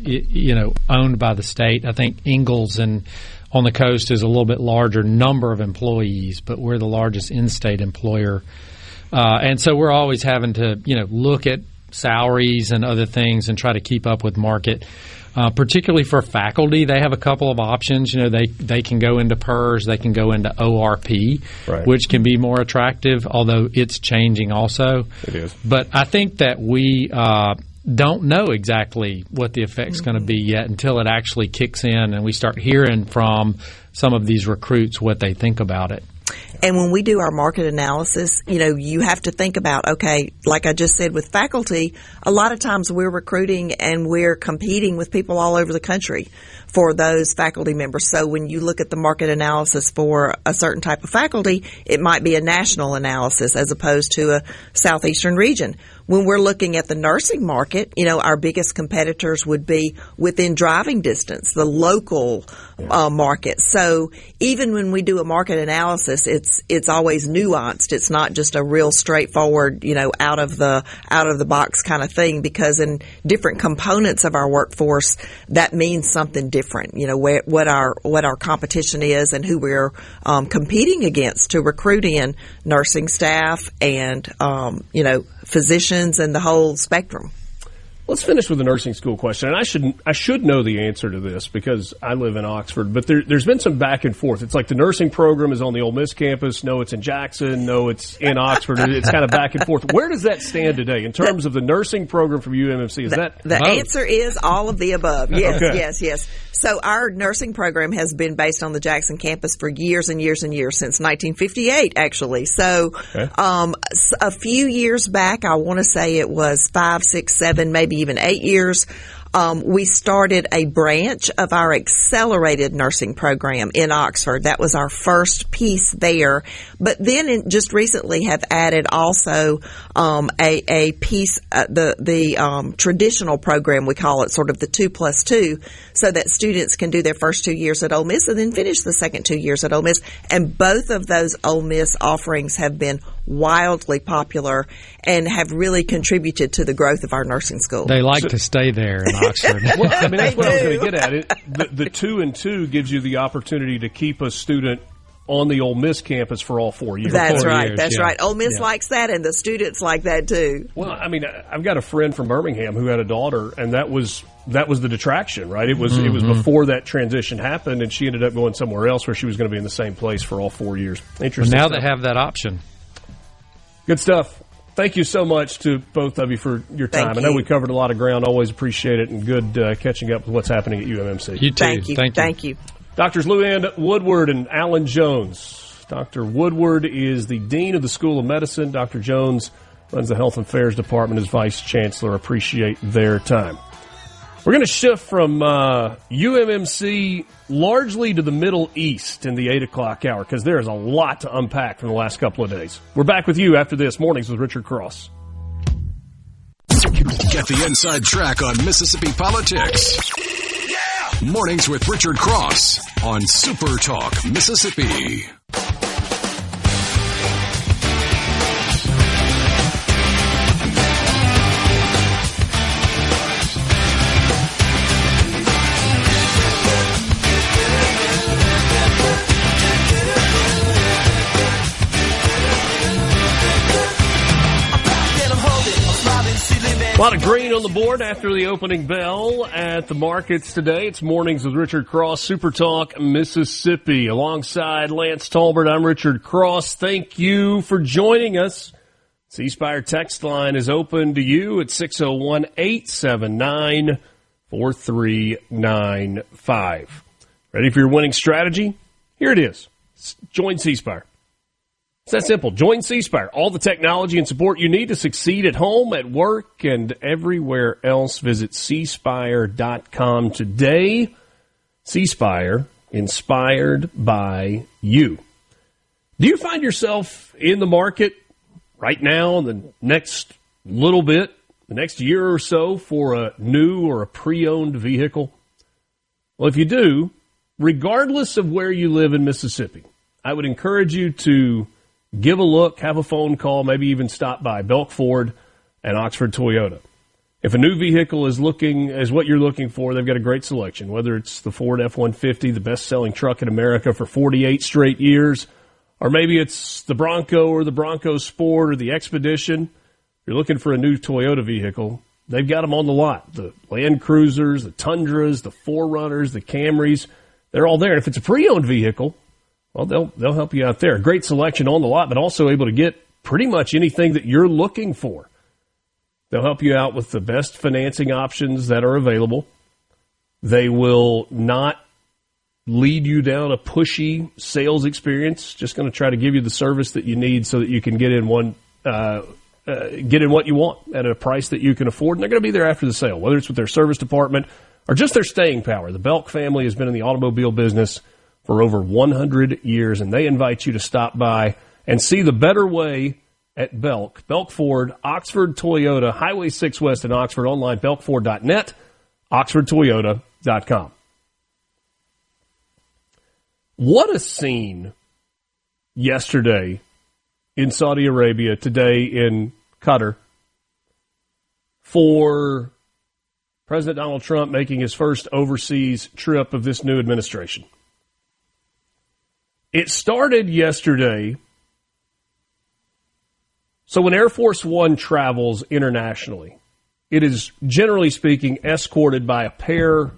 owned by the state. I think Ingalls and on the coast is a little bit larger number of employees, but we're the largest in-state employer. And so we're always having to, look at salaries and other things and try to keep up with market. Particularly for faculty, they have a couple of options. They can go into PERS, they can go into ORP, right, which can be more attractive, although it's changing also. It is. But I think that we don't know exactly what the effect's going to be yet until it actually kicks in and we start hearing from some of these recruits what they think about it. And when we do our market analysis, you have to think about, okay, like I just said with faculty, a lot of times we're recruiting and we're competing with people all over the country for those faculty members. So when you look at the market analysis for a certain type of faculty, it might be a national analysis as opposed to a southeastern region. When we're looking at the nursing market, our biggest competitors would be within driving distance, the local market. So even when we do a market analysis, it's always nuanced. It's not just a real straightforward, out of the box kind of thing, because in different components of our workforce, that means something different. What our competition is and who we're competing against to recruit in nursing staff and physicians and the whole spectrum. Let's finish with the nursing school question. And I should know the answer to this because I live in Oxford, but there's been some back and forth. It's like the nursing program is on the Ole Miss campus. No, it's in Jackson. No, it's in Oxford. It's kind of back and forth. Where does that stand today in terms of the nursing program from UMMC? Is that the both? Answer is all of the above. Yes, okay. yes. So our nursing program has been based on the Jackson campus for years and years and years, since 1958, actually. So okay. A few years back, I want to say it was 5, 6, 7, maybe even 8 years, we started a branch of our accelerated nursing program in Oxford. That was our first piece there. But then just recently have added also a piece, the traditional program, we call it sort of the 2+2, so that students can do their first 2 years at Ole Miss and then finish the second 2 years at Ole Miss. And both of those Ole Miss offerings have been wildly popular and have really contributed to the growth of our nursing school. They like to stay there in Oxford. Well, I mean, that's what I was going to get at. The 2 and 2 gives you the opportunity to keep a student on the Ole Miss campus for all 4 years. That's 4 right. years, That's yeah. right. Ole Miss likes that, and the students like that too. Well, I mean, I've got a friend from Birmingham who had a daughter, and that was the detraction, right? It was before that transition happened, and she ended up going somewhere else where she was going to be in the same place for all 4 years. Interesting. Well, now stuff. they have that option. Good stuff. Thank you so much to both of you for your time. I know we covered a lot of ground. Always appreciate it, and good catching up with what's happening at UMMC. You too. Thank you. Doctors LouAnn Woodward and Alan Jones. Dr. Woodward is the Dean of the School of Medicine. Dr. Jones runs the Health Affairs Department as Vice-Chancellor. Appreciate their time. We're going to shift from UMMC largely to the Middle East in the 8 o'clock hour because there is a lot to unpack from the last couple of days. We're back with you after this. Mornings with Richard Cross. Get the inside track on Mississippi politics. Mornings with Richard Cross on Super Talk Mississippi. A lot of green on the board after the opening bell at the markets today. It's Mornings with Richard Cross, Super Talk, Mississippi. Alongside Lance Talbert, I'm Richard Cross. Thank you for joining us. C Spire text line is open to you at 601-879-4395. Ready for your winning strategy? Here it is. Join C Spire. It's that simple. Join C Spire. All the technology and support you need to succeed at home, at work, and everywhere else. Visit cspire.com today. C Spire, inspired by you. Do you find yourself in the market right now, in the next little bit, the next year or so, for a new or a pre-owned vehicle? Well, if you do, regardless of where you live in Mississippi, I would encourage you to give a look, have a phone call, maybe even stop by Belk Ford and Oxford Toyota. If a new vehicle is what you're looking for, they've got a great selection, whether it's the Ford F-150, the best-selling truck in America for 48 straight years, or maybe it's the Bronco or the Bronco Sport or the Expedition. If you're looking for a new Toyota vehicle, they've got them on the lot. The Land Cruisers, the Tundras, the 4Runners, the Camrys, they're all there. And if it's a pre-owned vehicle, well, they'll help you out there. Great selection on the lot, but also able to get pretty much anything that you're looking for. They'll help you out with the best financing options that are available. They will not lead you down a pushy sales experience. Just going to try to give you the service that you need so that you can get in what you want at a price that you can afford. And they're going to be there after the sale, whether it's with their service department or just their staying power. The Belk family has been in the automobile business for over 100 years, and they invite you to stop by and see the better way at Belk. Belk Ford, Oxford Toyota, Highway 6 West in Oxford, online, belkford.net, oxfordtoyota.com. What a scene yesterday in Saudi Arabia, today in Qatar, for President Donald Trump making his first overseas trip of this new administration. It started yesterday. So when Air Force One travels internationally, it is, generally speaking, escorted by a pair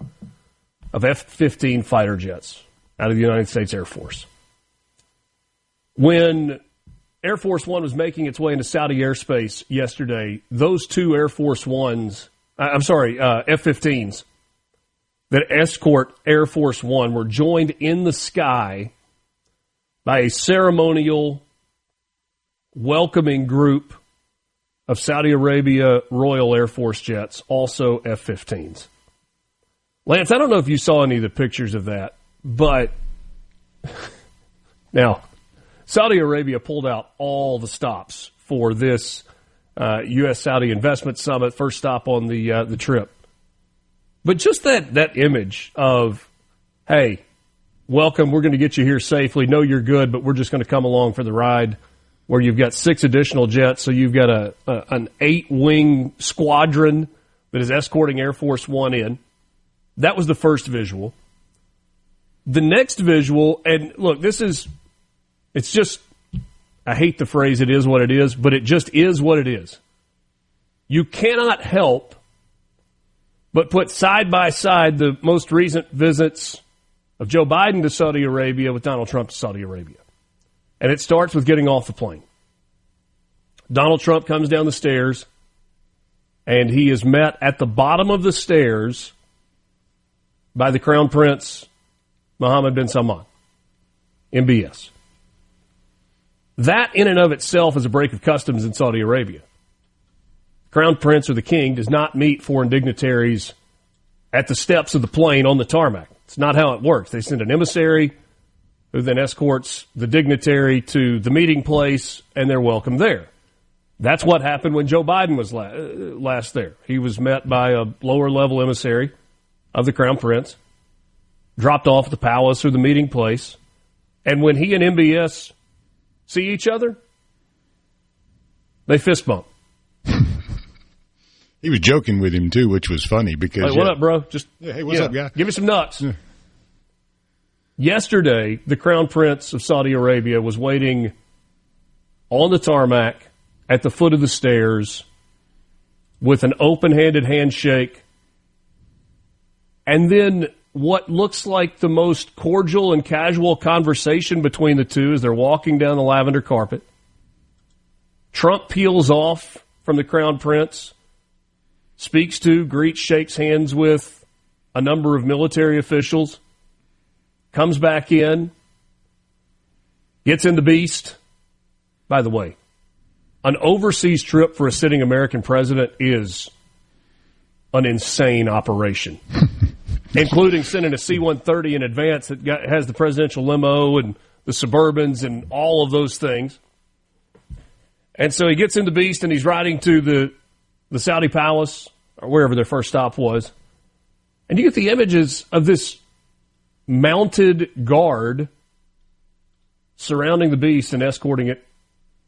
of F-15 fighter jets out of the United States Air Force. When Air Force One was making its way into Saudi airspace yesterday, those two F-15s that escort Air Force One were joined in the sky by a ceremonial welcoming group of Saudi Arabia Royal Air Force jets, also F-15s. Lance, I don't know if you saw any of the pictures of that, but now Saudi Arabia pulled out all the stops for this U.S.-Saudi investment summit, first stop on the trip. But just that image of, hey, welcome, we're going to get you here safely. Know you're good, but we're just going to come along for the ride. where you've got 6 additional jets, so you've got an 8-wing squadron that is escorting Air Force One in. That was the first visual. The next visual, and look, it's just, I hate the phrase it is what it is, but it just is what it is. You cannot help but put side by side the most recent visits of Joe Biden to Saudi Arabia with Donald Trump to Saudi Arabia. And it starts with getting off the plane. Donald Trump comes down the stairs, and he is met at the bottom of the stairs by the Crown Prince, Mohammed bin Salman, MBS. That in and of itself is a break of customs in Saudi Arabia. Crown Prince or the King does not meet foreign dignitaries at the steps of the plane on the tarmac. It's not how it works. They send an emissary who then escorts the dignitary to the meeting place, and they're welcome there. That's what happened when Joe Biden was last there. He was met by a lower-level emissary of the Crown Prince, dropped off at the palace or the meeting place, and when he and MBS see each other, they fist bump. He was joking with him, too, which was funny because... Hey, what up, bro? Hey, what's up, guy? Give me some nuts. Yeah. Yesterday, the Crown Prince of Saudi Arabia was waiting on the tarmac at the foot of the stairs with an open-handed handshake and then what looks like the most cordial and casual conversation between the two as they're walking down the lavender carpet. Trump peels off from the Crown Prince, speaks to, greets, shakes hands with a number of military officials, comes back in, gets in the beast. By the way, an overseas trip for a sitting American president is an insane operation, including sending a C-130 in advance that has the presidential limo and the Suburbans and all of those things. And so he gets in the beast and he's riding to the Saudi palace or wherever their first stop was. And you get the images of this mounted guard surrounding the beast and escorting it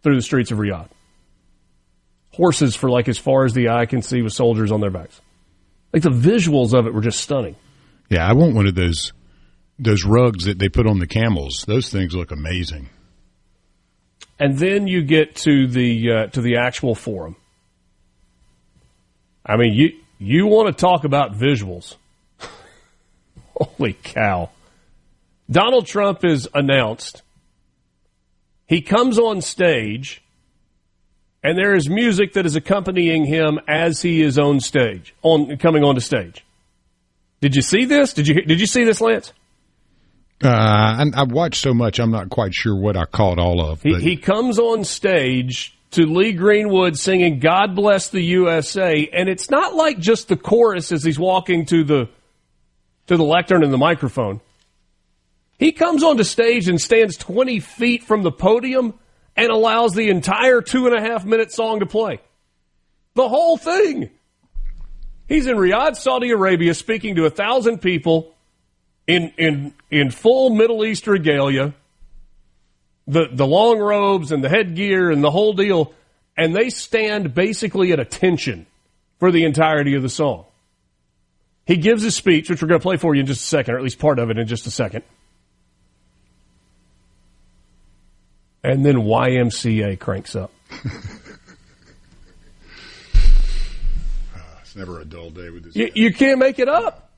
through the streets of Riyadh. Horses for like as far as the eye can see with soldiers on their backs. Like the visuals of it were just stunning. Yeah, I want one of those rugs that they put on the camels. Those things look amazing. And then you get to the actual forum. I mean, you want to talk about visuals. Holy cow. Donald Trump is announced. He comes on stage, and there is music that is accompanying him as he is on stage, coming onto stage. Did you see this? Did you see this, Lance? I've watched so much, I'm not quite sure what I caught all of. He comes on stage to Lee Greenwood singing "God Bless the USA," and it's not like just the chorus as he's walking to the lectern and the microphone. He comes onto stage and stands 20 feet from the podium and allows the entire 2.5-minute song to play. The whole thing. He's in Riyadh, Saudi Arabia, speaking to 1,000 people in full Middle East regalia, the long robes and the headgear and the whole deal, and they stand basically at attention for the entirety of the song. He gives his speech, which we're going to play for you in just a second, or at least part of it in just a second. And then YMCA cranks up. It's never a dull day with this. You can't make it up.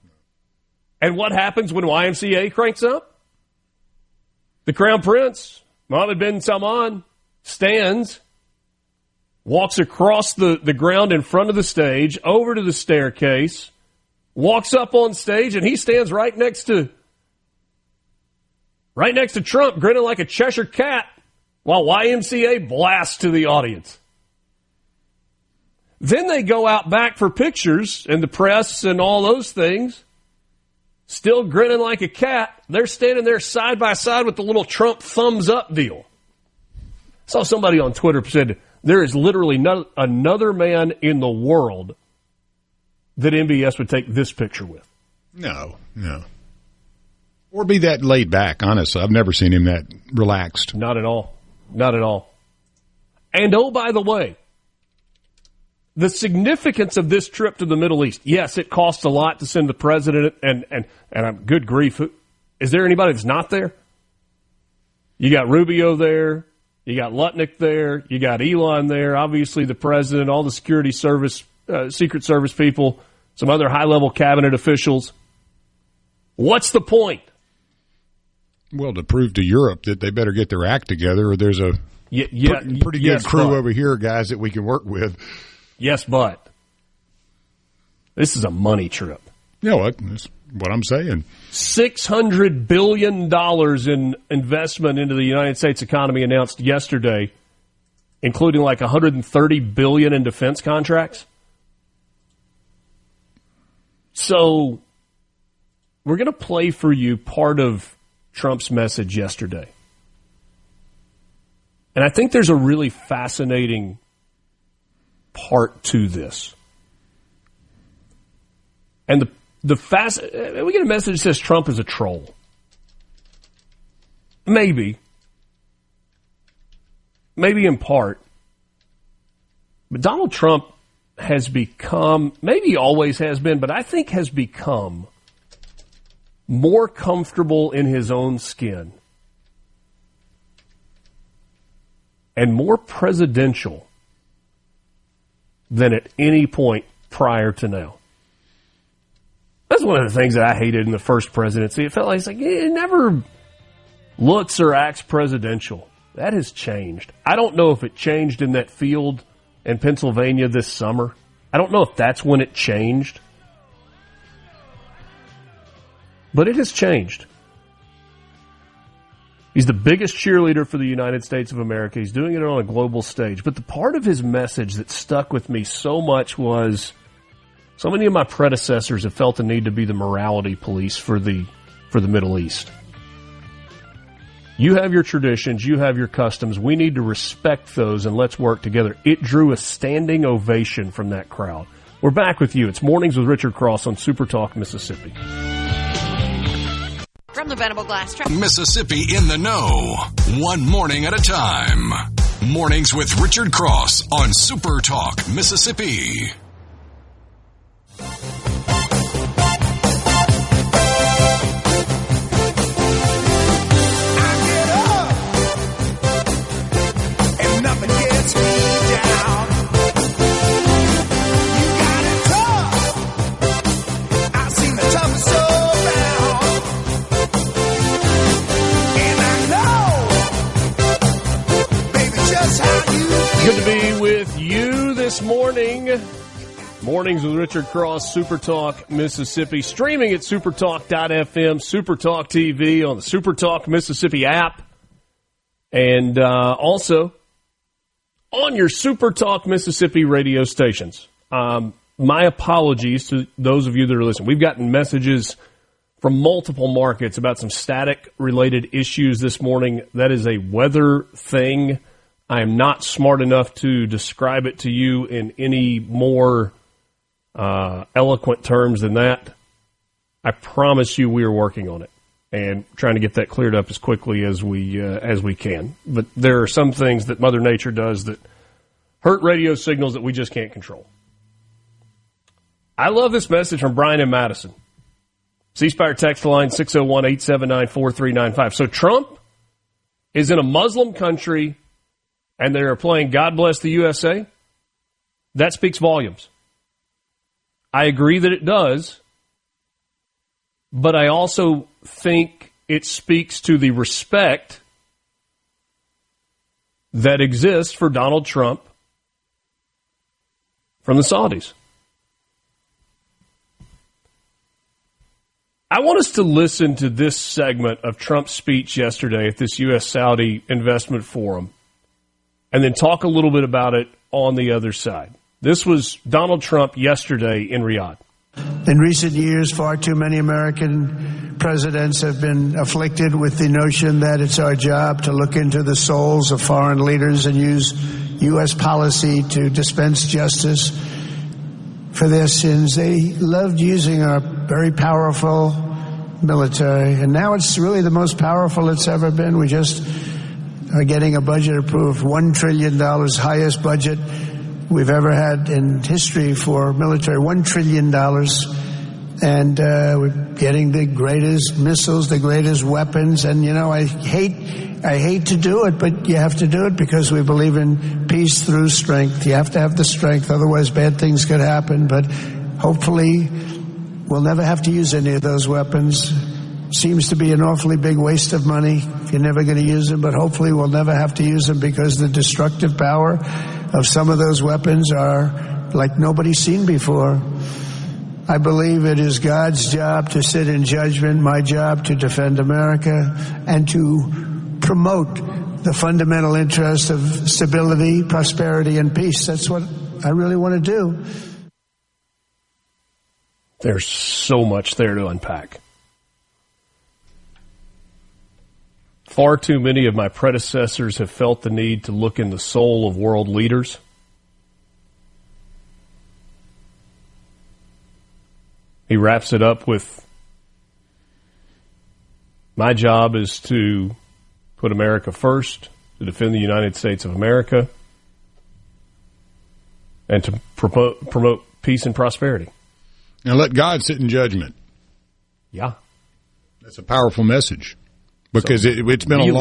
And what happens when YMCA cranks up? The Crown Prince, Mohammed bin Salman, stands, walks across the ground in front of the stage, over to the staircase, walks up on stage, and he stands right next to Trump, grinning like a Cheshire cat, while YMCA blasts to the audience. Then they go out back for pictures, and the press and all those things, still grinning like a cat. They're standing there side by side with the little Trump thumbs up deal. I saw somebody on Twitter said, there is literally another man in the world that MBS would take this picture with. No. Or be that laid back, honestly. I've never seen him that relaxed. Not at all. Not at all. And oh, by the way, the significance of this trip to the Middle East, yes, it costs a lot to send the president, and I'm good grief. Is there anybody that's not there? You got Rubio there. You got Lutnick there. You got Elon there. Obviously, the president, all the security service, Secret Service people, some other high-level cabinet officials. What's the point? Well, to prove to Europe that they better get their act together, or there's a pretty good crew over here, guys, that we can work with. Yes, but this is a money trip. You know what? That's what I'm saying. $600 billion in investment into the United States economy announced yesterday, including like $130 billion in defense contracts. So we're going to play for you part of Trump's message yesterday. And I think there's a really fascinating part to this. And we get a message that says Trump is a troll. Maybe in part. But Donald Trump has become, maybe he always has been, but I think has become more comfortable in his own skin and more presidential than at any point prior to now. That's one of the things that I hated in the first presidency. It felt like it never looks or acts presidential. That has changed. I don't know if it changed in that field in Pennsylvania this summer. I don't know if that's when it changed. But it has changed. He's the biggest cheerleader for the United States of America. He's doing it on a global stage. But the part of his message that stuck with me so much was, so many of my predecessors have felt the need to be the morality police for the Middle East. You have your traditions, you have your customs. We need to respect those, and let's work together. It drew a standing ovation from that crowd. We're back with you. It's Mornings with Richard Cross on SuperTalk Mississippi. From the Venable Glass Truck. Mississippi in the know. One morning at a time. Mornings with Richard Cross on SuperTalk Mississippi. Good to be with you this morning. Mornings with Richard Cross, SuperTalk Mississippi. Streaming at supertalk.fm, SuperTalk TV on the SuperTalk Mississippi app. And also on your SuperTalk Mississippi radio stations. My apologies to those of you that are listening. We've gotten messages from multiple markets about some static-related issues this morning. That is a weather thing. I am not smart enough to describe it to you in any more eloquent terms than that. I promise you we are working on it and trying to get that cleared up as quickly as we can. But there are some things that Mother Nature does that hurt radio signals that we just can't control. I love this message from Brian in Madison. C-Spire text line 601-879-4395. So Trump is in a Muslim country and they're playing God Bless the USA, that speaks volumes. I agree that it does, but I also think it speaks to the respect that exists for Donald Trump from the Saudis. I want us to listen to this segment of Trump's speech yesterday at this U.S.-Saudi investment forum, and then talk a little bit about it on the other side. This was Donald Trump yesterday in Riyadh. In recent years, far too many American presidents have been afflicted with the notion that it's our job to look into the souls of foreign leaders and use U.S. policy to dispense justice for their sins. They loved using our very powerful military, and now it's really the most powerful it's ever been. We just are getting a budget approved, $1 trillion, highest budget we've ever had in history for military, $1 trillion. And we're getting the greatest missiles, the greatest weapons. And, you know, I hate to do it, but you have to do it because we believe in peace through strength. You have to have the strength, otherwise bad things could happen. But hopefully we'll never have to use any of those weapons. Seems to be an awfully big waste of money if you're never going to use them, but hopefully we'll never have to use them because the destructive power of some of those weapons are like nobody's seen before. I believe it is God's job to sit in judgment, my job to defend America, and to promote the fundamental interest of stability, prosperity, and peace. That's what I really want to do. There's so much there to unpack. Far too many of my predecessors have felt the need to look in the soul of world leaders. He wraps it up with, my job is to put America first, to defend the United States of America, and to promote peace and prosperity. And let God sit in judgment. Yeah. That's a powerful message. Because it's been really a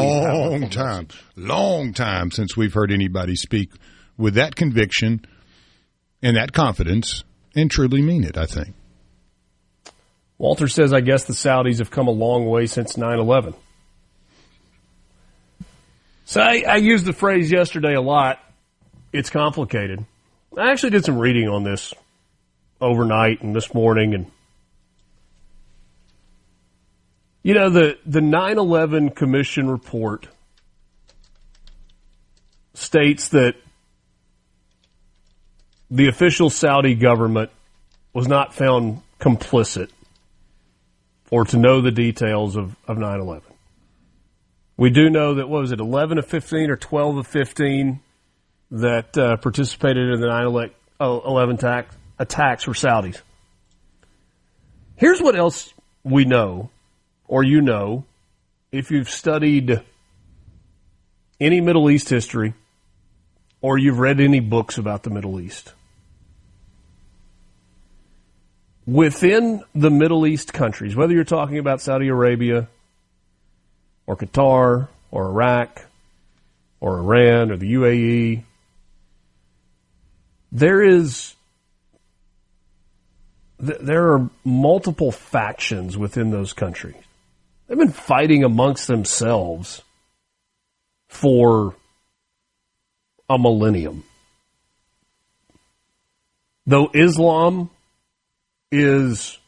long time since we've heard anybody speak with that conviction and that confidence and truly mean it, I think. Walter says, I guess the Saudis have come a long way since 9/11. So I used the phrase yesterday a lot, it's complicated. I actually did some reading on this overnight and this morning, and you know, the 9/11 Commission report states that the official Saudi government was not found complicit or to know the details of 9/11. We do know that, 11 of 15 or 12 of 15 that participated in the 9/11 attacks were Saudis. Here's what else we know. Or you know, if you've studied any Middle East history or you've read any books about the Middle East. Within the Middle East countries, whether you're talking about Saudi Arabia or Qatar or Iraq or Iran or the UAE, there are multiple factions within those countries. They've been fighting amongst themselves for a millennium. Though Islam is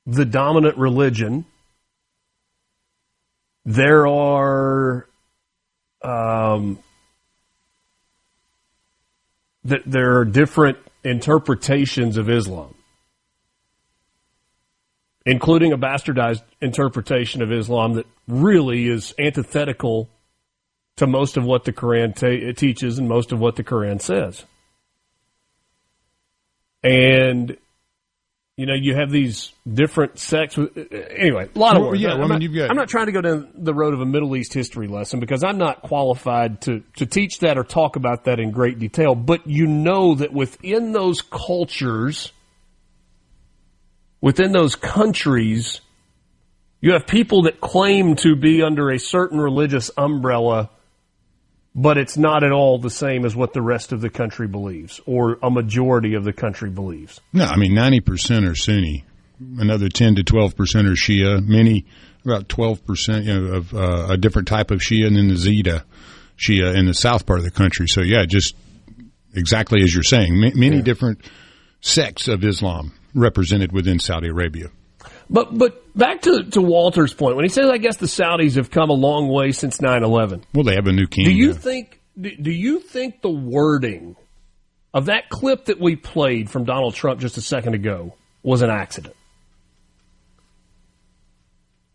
the dominant religion, there are different interpretations of Islam, including a bastardized interpretation of Islam that really is antithetical to most of what the Quran teaches and most of what the Quran says. And, you know, you have these different sects. Anyway, a lot of words. Yeah, I'm not trying to go down the road of a Middle East history lesson because I'm not qualified to teach that or talk about that in great detail. But you know that within those cultures, within those countries, you have people that claim to be under a certain religious umbrella, but it's not at all the same as what the rest of the country believes, or a majority of the country believes. No, I mean, 90% are Sunni. Another 10 to 12% are Shia. Many, about 12%, of a different type of Shia, and then the Zeta Shia in the south part of the country. So, yeah, just exactly as you're saying, many different sects of Islam represented within Saudi Arabia. But back to Walter's point, when he says, I guess the Saudis have come a long way since 9/11. Well, they have a new king. Do you think the wording of that clip that we played from Donald Trump just a second ago was an accident?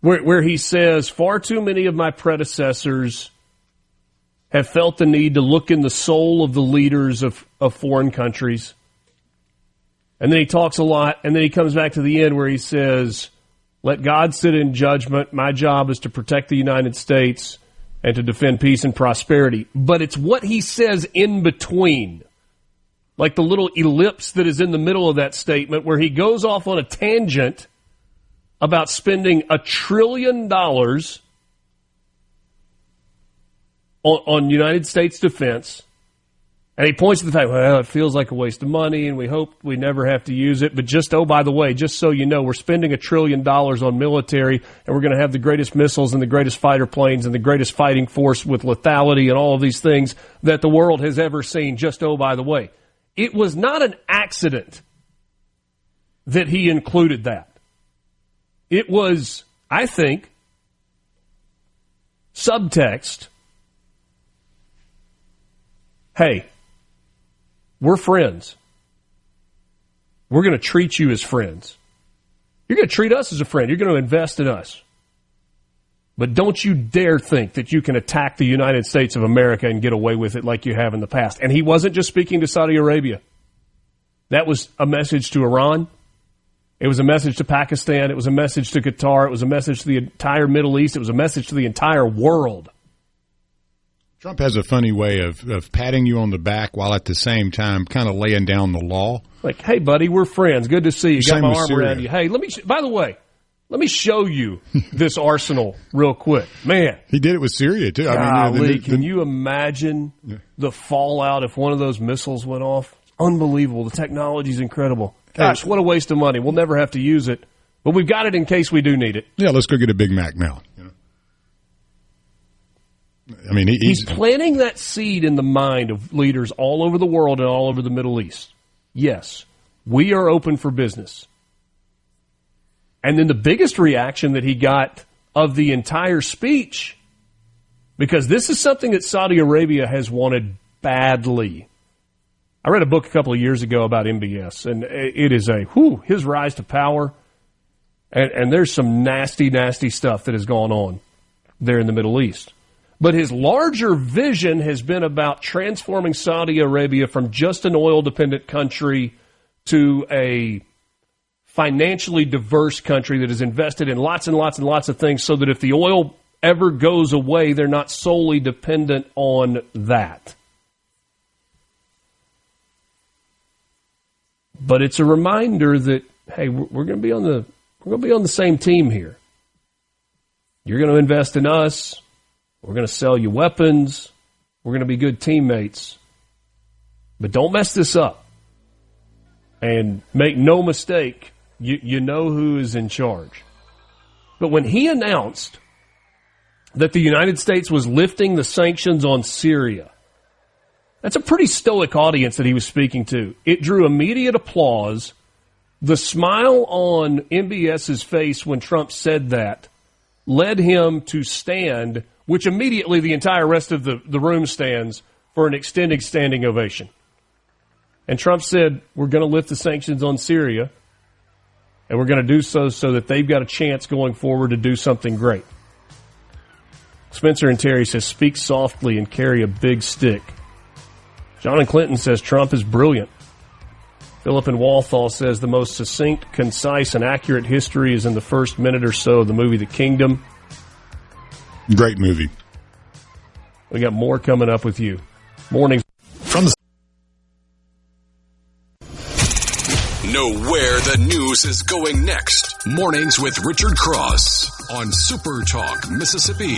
Where he says, far too many of my predecessors have felt the need to look in the soul of the leaders of foreign countries. And then he talks a lot, and then he comes back to the end where he says, let God sit in judgment. My job is to protect the United States and to defend peace and prosperity. But it's what he says in between, like the little ellipse that is in the middle of that statement where he goes off on a tangent about spending $1 trillion on United States defense. And he points to the fact, well, it feels like a waste of money, and we hope we never have to use it. But just, oh, by the way, just so you know, we're spending $1 trillion on military, and we're going to have the greatest missiles and the greatest fighter planes and the greatest fighting force with lethality and all of these things that the world has ever seen. Just, oh, by the way. It was not an accident that he included that. It was, I think, subtext. Hey, we're friends. We're going to treat you as friends. You're going to treat us as a friend. You're going to invest in us. But don't you dare think that you can attack the United States of America and get away with it like you have in the past. And he wasn't just speaking to Saudi Arabia. That was a message to Iran. It was a message to Pakistan. It was a message to Qatar. It was a message to the entire Middle East. It was a message to the entire world. Trump has a funny way of patting you on the back while at the same time kind of laying down the law. Like, hey, buddy, we're friends. Good to see you. Got my arm around you. Hey, by the way, let me show you this arsenal real quick. Man. He did it with Syria, too. Can you imagine the fallout if one of those missiles went off? Unbelievable. The technology's incredible. Gosh, what a waste of money. We'll never have to use it. But we've got it in case we do need it. Yeah, let's go get a Big Mac now. I mean, he's planting that seed in the mind of leaders all over the world and all over the Middle East. Yes, we are open for business. And then the biggest reaction that he got of the entire speech, because this is something that Saudi Arabia has wanted badly. I read a book a couple of years ago about MBS, and it is his rise to power. And there's some nasty, nasty stuff that has gone on there in the Middle East. But his larger vision has been about transforming Saudi Arabia from just an oil-dependent country to a financially diverse country that is invested in lots and lots and lots of things so that if the oil ever goes away, they're not solely dependent on that. But it's a reminder that, hey, we're going to be on the same team here. You're going to invest in us. We're going to sell you weapons. We're going to be good teammates. But don't mess this up. And make no mistake, you know who is in charge. But when he announced that the United States was lifting the sanctions on Syria, that's a pretty stoic audience that he was speaking to. It drew immediate applause. The smile on MBS's face when Trump said that led him to stand, which immediately the entire rest of the room stands for an extended standing ovation. And Trump said, we're going to lift the sanctions on Syria, and we're going to do so that they've got a chance going forward to do something great. Spencer and Terry says, speak softly and carry a big stick. John and Clinton says, Trump is brilliant. Philip in Walthall says, the most succinct, concise, and accurate history is in the first minute or so of the movie The Kingdom. Great movie. We got more coming up with you. Mornings. Know where the news is going next. Mornings with Richard Cross on SuperTalk, Mississippi.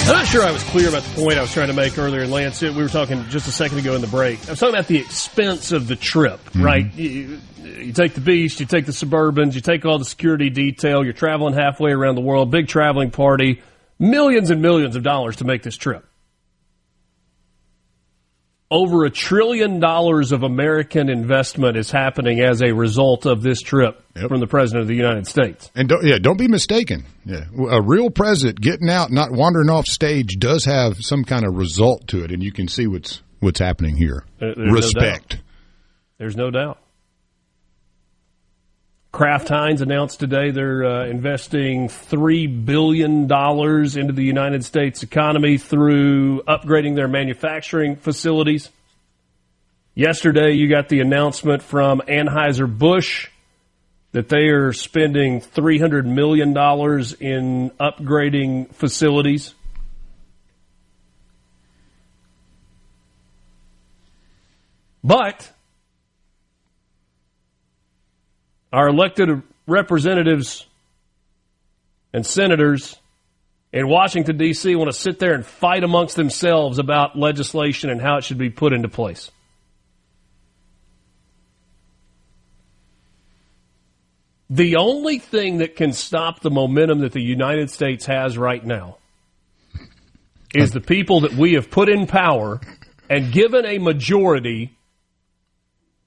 I'm not sure I was clear about the point I was trying to make earlier, Lance. We were talking just a second ago in the break. I was talking about the expense of the trip, right? You take the Beast, you take the Suburbans, you take all the security detail, you're traveling halfway around the world, big traveling party, millions and millions of dollars to make this trip. Over $1 trillion of American investment is happening as a result of this trip from the President of the United States. And don't be mistaken. Yeah, a real president getting out, not wandering off stage, does have some kind of result to it, and you can see what's happening here. Respect. There's no doubt. Kraft Heinz announced today they're investing $3 billion into the United States economy through upgrading their manufacturing facilities. Yesterday, you got the announcement from Anheuser-Busch that they are spending $300 million in upgrading facilities. But our elected representatives and senators in Washington, D.C. want to sit there and fight amongst themselves about legislation and how it should be put into place. The only thing that can stop the momentum that the United States has right now is the people that we have put in power and given a majority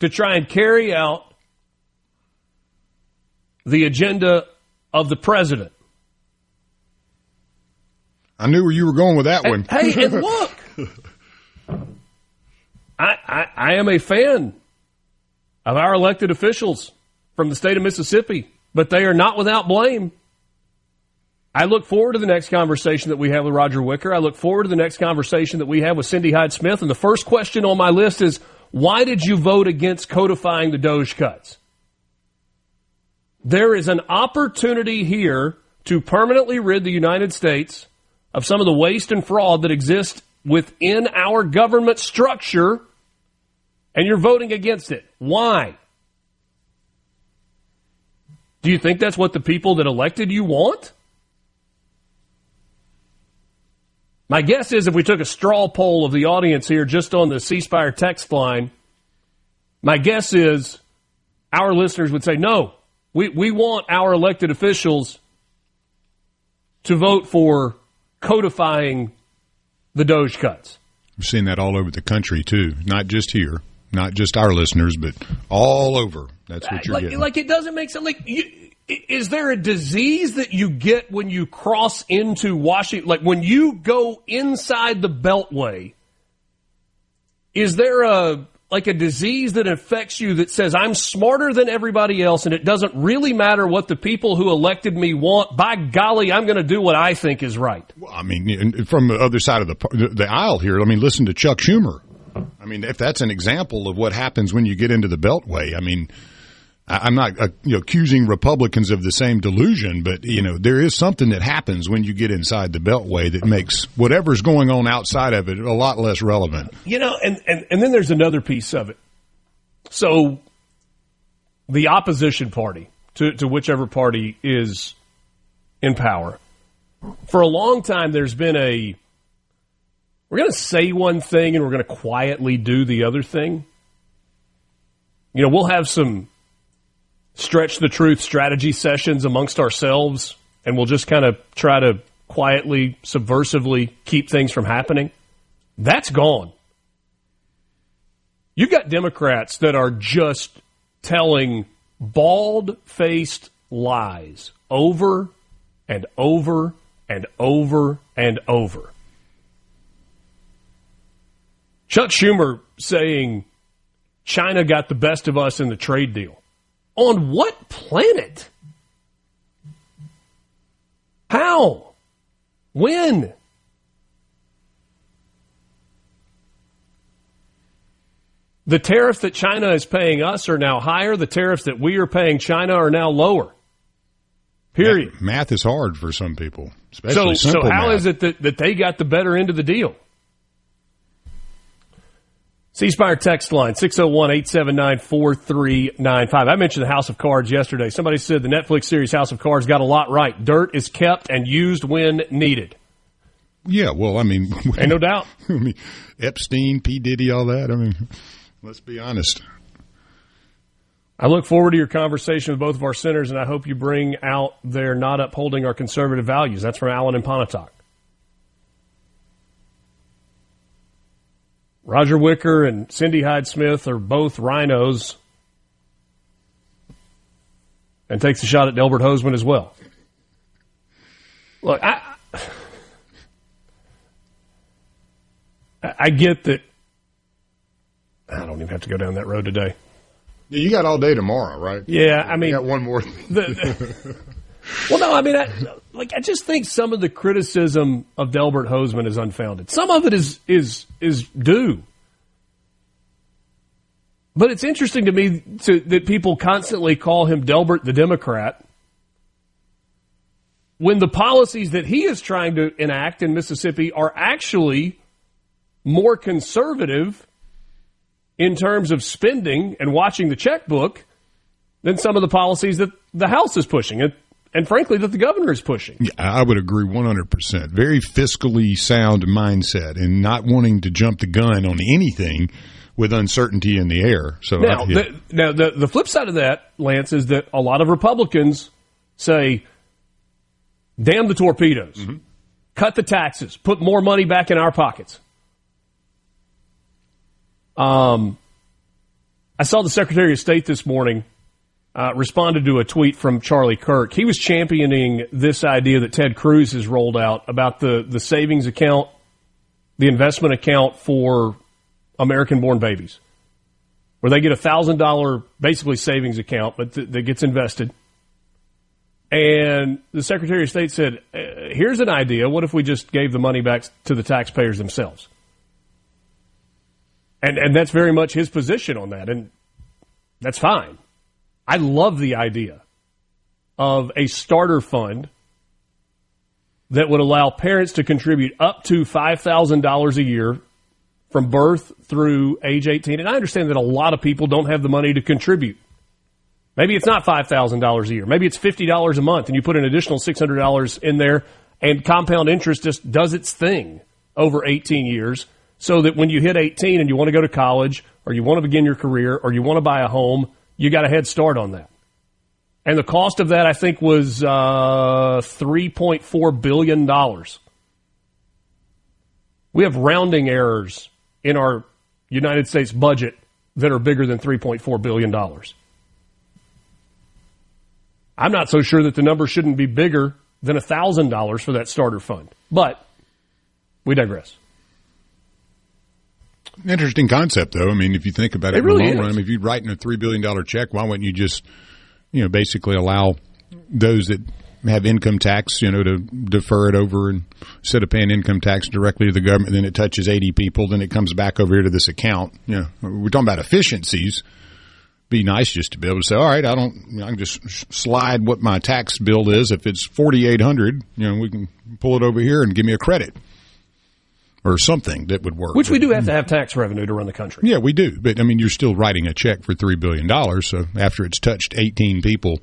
to try and carry out the agenda of the president. I knew where you were going with that one. Hey, and look, I am a fan of our elected officials from the state of Mississippi, but they are not without blame. I look forward to the next conversation that we have with Roger Wicker. I look forward to the next conversation that we have with Cindy Hyde-Smith. And the first question on my list is, why did you vote against codifying the DOGE cuts? There is an opportunity here to permanently rid the United States of some of the waste and fraud that exists within our government structure, and you're voting against it. Why? Do you think that's what the people that elected you want? My guess is if we took a straw poll of the audience here just on the C Spire text line, my guess is our listeners would say, no, we want our elected officials to vote for codifying the DOGE cuts. We've seen that all over the country, too. Not just here, not just our listeners, but all over. That's what you're getting. Like, it doesn't make sense. Like, is there a disease that you get when you cross into Washington? Like, when you go inside the Beltway, is there a disease that affects you that says, I'm smarter than everybody else, and it doesn't really matter what the people who elected me want. By golly, I'm going to do what I think is right. Well, I mean, from the other side of the aisle here, I mean, listen to Chuck Schumer. I mean, if that's an example of what happens when you get into the Beltway, I mean, I'm not accusing Republicans of the same delusion, but, there is something that happens when you get inside the Beltway that makes whatever's going on outside of it a lot less relevant. And then there's another piece of it. So the opposition party to whichever party is in power, for a long time there's been we're going to say one thing and we're going to quietly do the other thing. We'll have some stretch the truth strategy sessions amongst ourselves, and we'll just kind of try to quietly, subversively keep things from happening. That's gone. You've got Democrats that are just telling bald-faced lies over and over and over and over. Chuck Schumer saying China got the best of us in the trade deal. On what planet? How? When? The tariffs that China is paying us are now higher. The tariffs that we are paying China are now lower. Period. Math is hard for some people, especially simple So how math. is it that they got the better end of the deal? C-Spire text line, 601-879-4395. I mentioned the House of Cards yesterday. Somebody said the Netflix series House of Cards got a lot right. Dirt is kept and used when needed. Yeah, well, I mean... Ain't no doubt. I mean, Epstein, P. Diddy, all that. I mean, let's be honest. I look forward to your conversation with both of our senators, and I hope you bring out their not upholding our conservative values. That's from Alan in Pontotoc. Roger Wicker and Cindy Hyde-Smith are both rhinos, and takes a shot at Delbert Hoseman as well. Look, I get that. I don't even have to go down that road today. Yeah, you got all day tomorrow, right? Yeah, I mean, you got one more. Well, no, I mean, I just think some of the criticism of Delbert Hoseman is unfounded. Some of it is due. But it's interesting to me that people constantly call him Delbert the Democrat when the policies that he is trying to enact in Mississippi are actually more conservative in terms of spending and watching the checkbook than some of the policies that the House is pushing, and frankly, that the governor is pushing. Yeah, I would agree 100%. Very fiscally sound mindset and not wanting to jump the gun on anything with uncertainty in the air. So now, the flip side of that, Lance, is that a lot of Republicans say, damn the torpedoes, cut the taxes, put more money back in our pockets. I saw the Secretary of State this morning responded to a tweet from Charlie Kirk. He was championing this idea that Ted Cruz has rolled out about the savings account, the investment account for American-born babies, where they get a $1,000 basically savings account, but that gets invested. And the Secretary of State said, here's an idea. What if we just gave the money back to the taxpayers themselves? And that's very much his position on that, and that's fine. I love the idea of a starter fund that would allow parents to contribute up to $5,000 a year from birth through age 18. And I understand that a lot of people don't have the money to contribute. Maybe it's not $5,000 a year. Maybe it's $50 a month, and you put an additional $600 in there, and compound interest just does its thing over 18 years, so that when you hit 18 and you want to go to college, or you want to begin your career, or you want to buy a home, you got a head start on that. And the cost of that, I think, was $3.4 billion. We have rounding errors in our United States budget that are bigger than $3.4 billion. I'm not so sure that the number shouldn't be bigger than $1,000 for that starter fund. But we digress. Interesting concept, though. I mean, if you think about it, in really the long run, if you're writing a $3 billion check, why wouldn't you just, basically allow those that have income tax, to defer it over, and instead of paying income tax directly to the government, then it touches 80 people, then it comes back over here to this account. We're talking about efficiencies. Be nice just to be able to say, all right, I can just slide what my tax bill is. If it's $4,800, we can pull it over here and give me a credit or something that would work. Which we do have to have tax revenue to run the country. Yeah, we do. But, you're still writing a check for $3 billion. So after it's touched 18 people,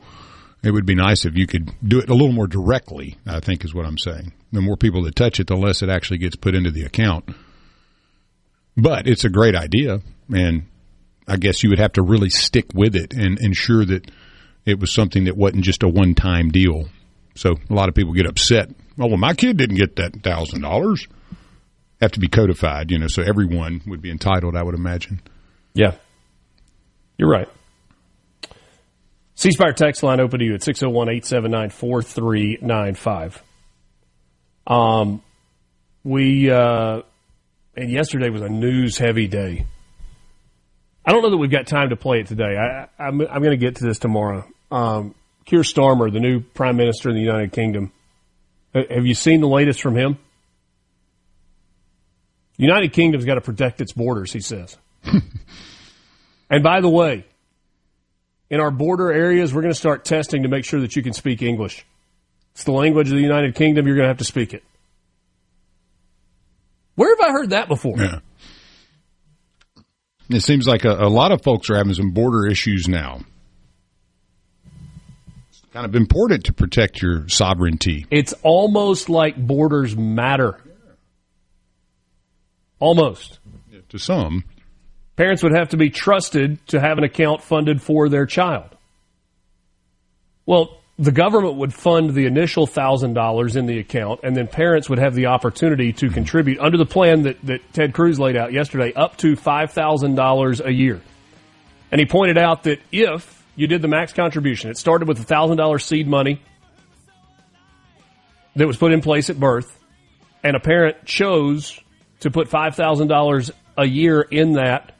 it would be nice if you could do it a little more directly, I think is what I'm saying. The more people that touch it, the less it actually gets put into the account. But it's a great idea, and I guess you would have to really stick with it and ensure that it was something that wasn't just a one-time deal. So a lot of people get upset. Well, my kid didn't get that $1,000. Have to be codified, so everyone would be entitled, I would imagine. Yeah. You're right. C-Spire text line open to you at 601-879-4395. And yesterday was a news-heavy day. I don't know that we've got time to play it today. I'm going to get to this tomorrow. Keir Starmer, the new Prime Minister of the United Kingdom. Have you seen the latest from him? The United Kingdom's got to protect its borders, he says. And by the way, in our border areas, we're going to start testing to make sure that you can speak English. It's the language of the United Kingdom. You're going to have to speak it. Where have I heard that before? Yeah. It seems like a lot of folks are having some border issues now. It's kind of important to protect your sovereignty. It's almost like borders matter. Almost. Yeah, to some. Parents would have to be trusted to have an account funded for their child. Well, the government would fund the initial $1,000 in the account, and then parents would have the opportunity to contribute under the plan that Ted Cruz laid out yesterday, up to $5,000 a year. And he pointed out that if you did the max contribution, it started with $1,000 seed money that was put in place at birth, and a parent chose to put $5,000 a year in that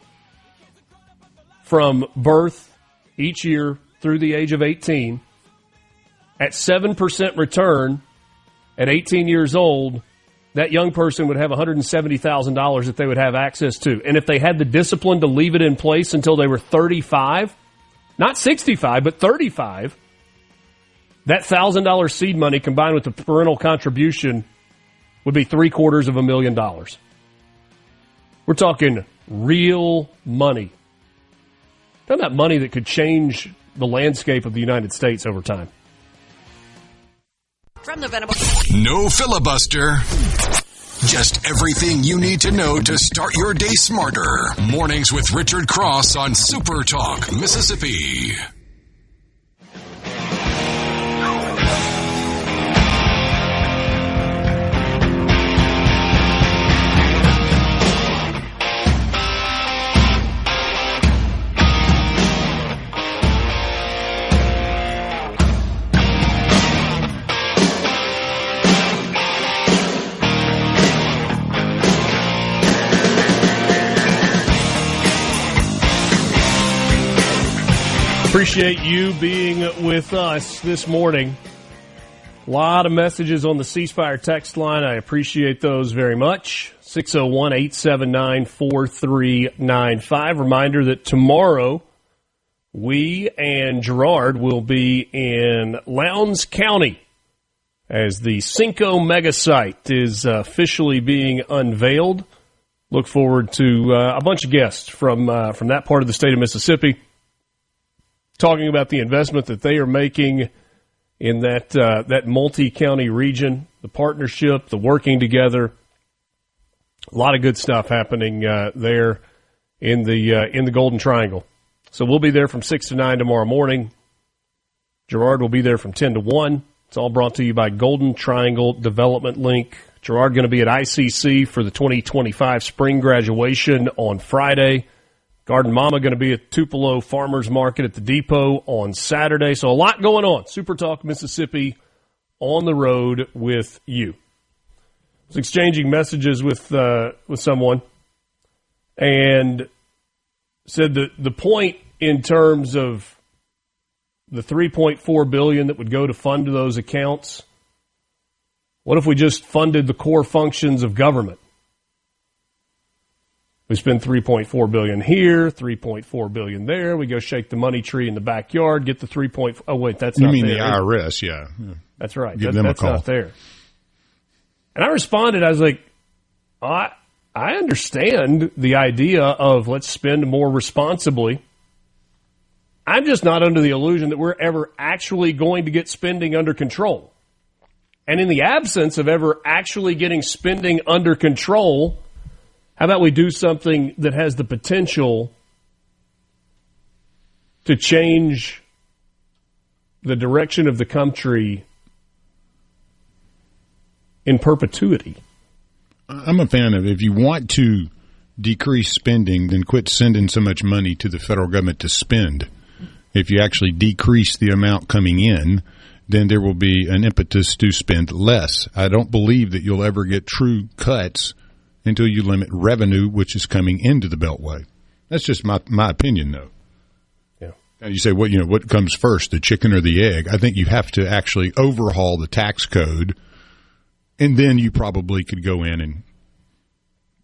from birth each year through the age of 18, at 7% return at 18 years old, that young person would have $170,000 that they would have access to. And if they had the discipline to leave it in place until they were 35, not 65, but 35, that $1,000 seed money combined with the parental contribution would be $750,000. We're talking real money. Talking about money that could change the landscape of the United States over time. From the Venable. No filibuster. Just everything you need to know to start your day smarter. Mornings with Richard Cross on Super Talk, Mississippi. Appreciate you being with us this morning. A lot of messages on the ceasefire text line. I appreciate those very much. 601-879-4395. Reminder that tomorrow we and Gerard will be in Lowndes County as the Cinco mega site is officially being unveiled. Look forward to a bunch of guests from that part of the state of Mississippi, talking about the investment that they are making in that multi-county region, the partnership, the working together. A lot of good stuff happening there in the Golden Triangle. So we'll be there from 6 to 9 tomorrow morning. Gerard will be there from 10 to 1. It's all brought to you by Golden Triangle Development Link. Gerard going to be at ICC for the 2025 spring graduation on Friday. Garden Mama going to be at Tupelo Farmers Market at the Depot on Saturday. So a lot going on. Super Talk Mississippi on the road with you. I was exchanging messages with someone and said that the point in terms of the $3.4 billion that would go to fund those accounts, what if we just funded the core functions of government? We spend $3.4 billion here, $3.4 billion there. We go shake the money tree in the backyard, get the Oh, wait, that's not there. You mean the IRS, yeah. That's right. Give them a call. That's not there. And I responded, I was like, I understand the idea of let's spend more responsibly. I'm just not under the illusion that we're ever actually going to get spending under control. And in the absence of ever actually getting spending under control, how about we do something that has the potential to change the direction of the country in perpetuity? I'm a fan of, if you want to decrease spending, then quit sending so much money to the federal government to spend. If you actually decrease the amount coming in, then there will be an impetus to spend less. I don't believe that you'll ever get true cuts until you limit revenue, which is coming into the Beltway. That's just my opinion, though. Yeah. And you say, what comes first, the chicken or the egg? I think you have to actually overhaul the tax code, and then you probably could go in and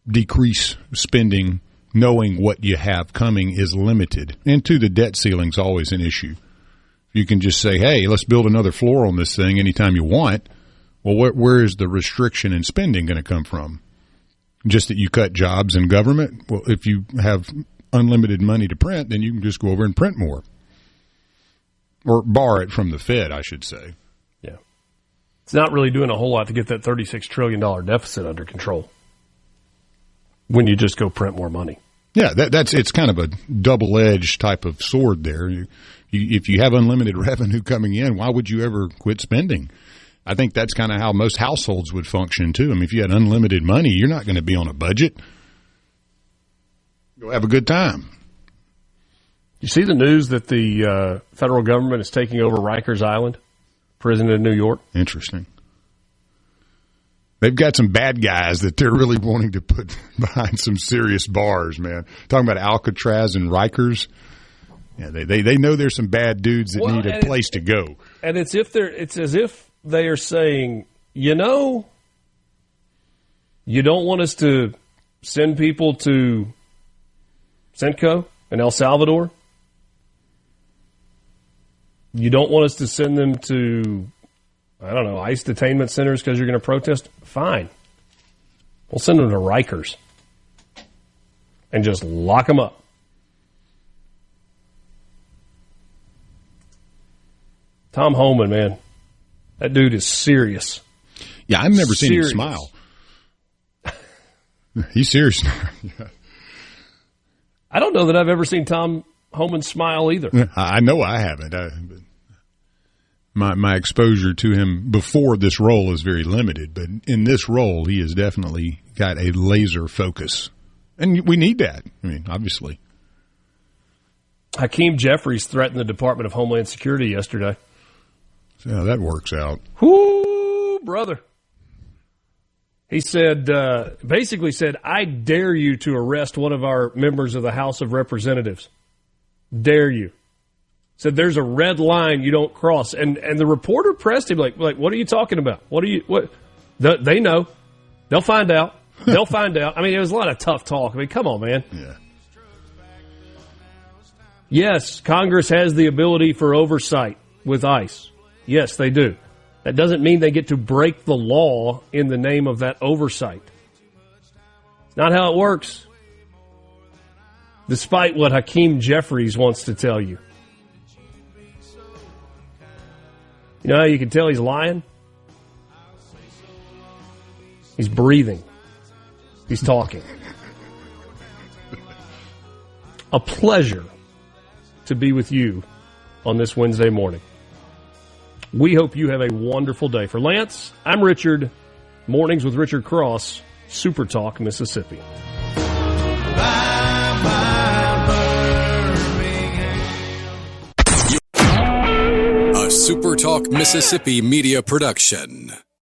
decrease spending, knowing what you have coming is limited. And two, the debt ceiling's always an issue. You can just say, hey, let's build another floor on this thing anytime you want. Well, where is the restriction in spending going to come from? Just that you cut jobs in government? Well, if you have unlimited money to print, then you can just go over and print more. Or borrow it from the Fed, I should say. Yeah. It's not really doing a whole lot to get that $36 trillion deficit under control when you just go print more money. Yeah, it's kind of a double-edged type of sword there. If you have unlimited revenue coming in, why would you ever quit spending? I think that's kind of how most households would function, too. I mean, if you had unlimited money, you're not going to be on a budget. Go have a good time. You see the news that the federal government is taking over Rikers Island, prison in New York? Interesting. They've got some bad guys that they're really wanting to put behind some serious bars, man. Talking about Alcatraz and Rikers. Yeah, they know there's some bad dudes that need a place to go. And it's as if they are saying, You don't want us to send people to Centco in El Salvador? You don't want us to send them to, I don't know, ICE detainment centers because you're going to protest? Fine. We'll send them to Rikers and just lock them up. Tom Homan, man, that dude is serious. Yeah, I've never seen him smile. He's serious. I don't know that I've ever seen Tom Homan smile either. I know I haven't. My exposure to him before this role is very limited, but in this role, he has definitely got a laser focus. And we need that. I mean, obviously. Hakeem Jeffries threatened the Department of Homeland Security yesterday. See how that works out. Whoo, brother. He said, basically said, I dare you to arrest one of our members of the House of Representatives. Dare you. Said there's a red line you don't cross. And the reporter pressed him like, what are you talking about? What? They know. They'll find out. They'll find out. I mean, it was a lot of tough talk. I mean, come on, man. Yeah. Yes, Congress has the ability for oversight with ICE. Yes, they do. That doesn't mean they get to break the law in the name of that oversight. It's not how it works. Despite what Hakeem Jeffries wants to tell you. You know how you can tell he's lying? He's breathing. He's talking. A pleasure to be with you on this Wednesday morning. We hope you have a wonderful day. For Lance, I'm Richard. Mornings with Richard Cross, SuperTalk, Mississippi. A SuperTalk Mississippi media production.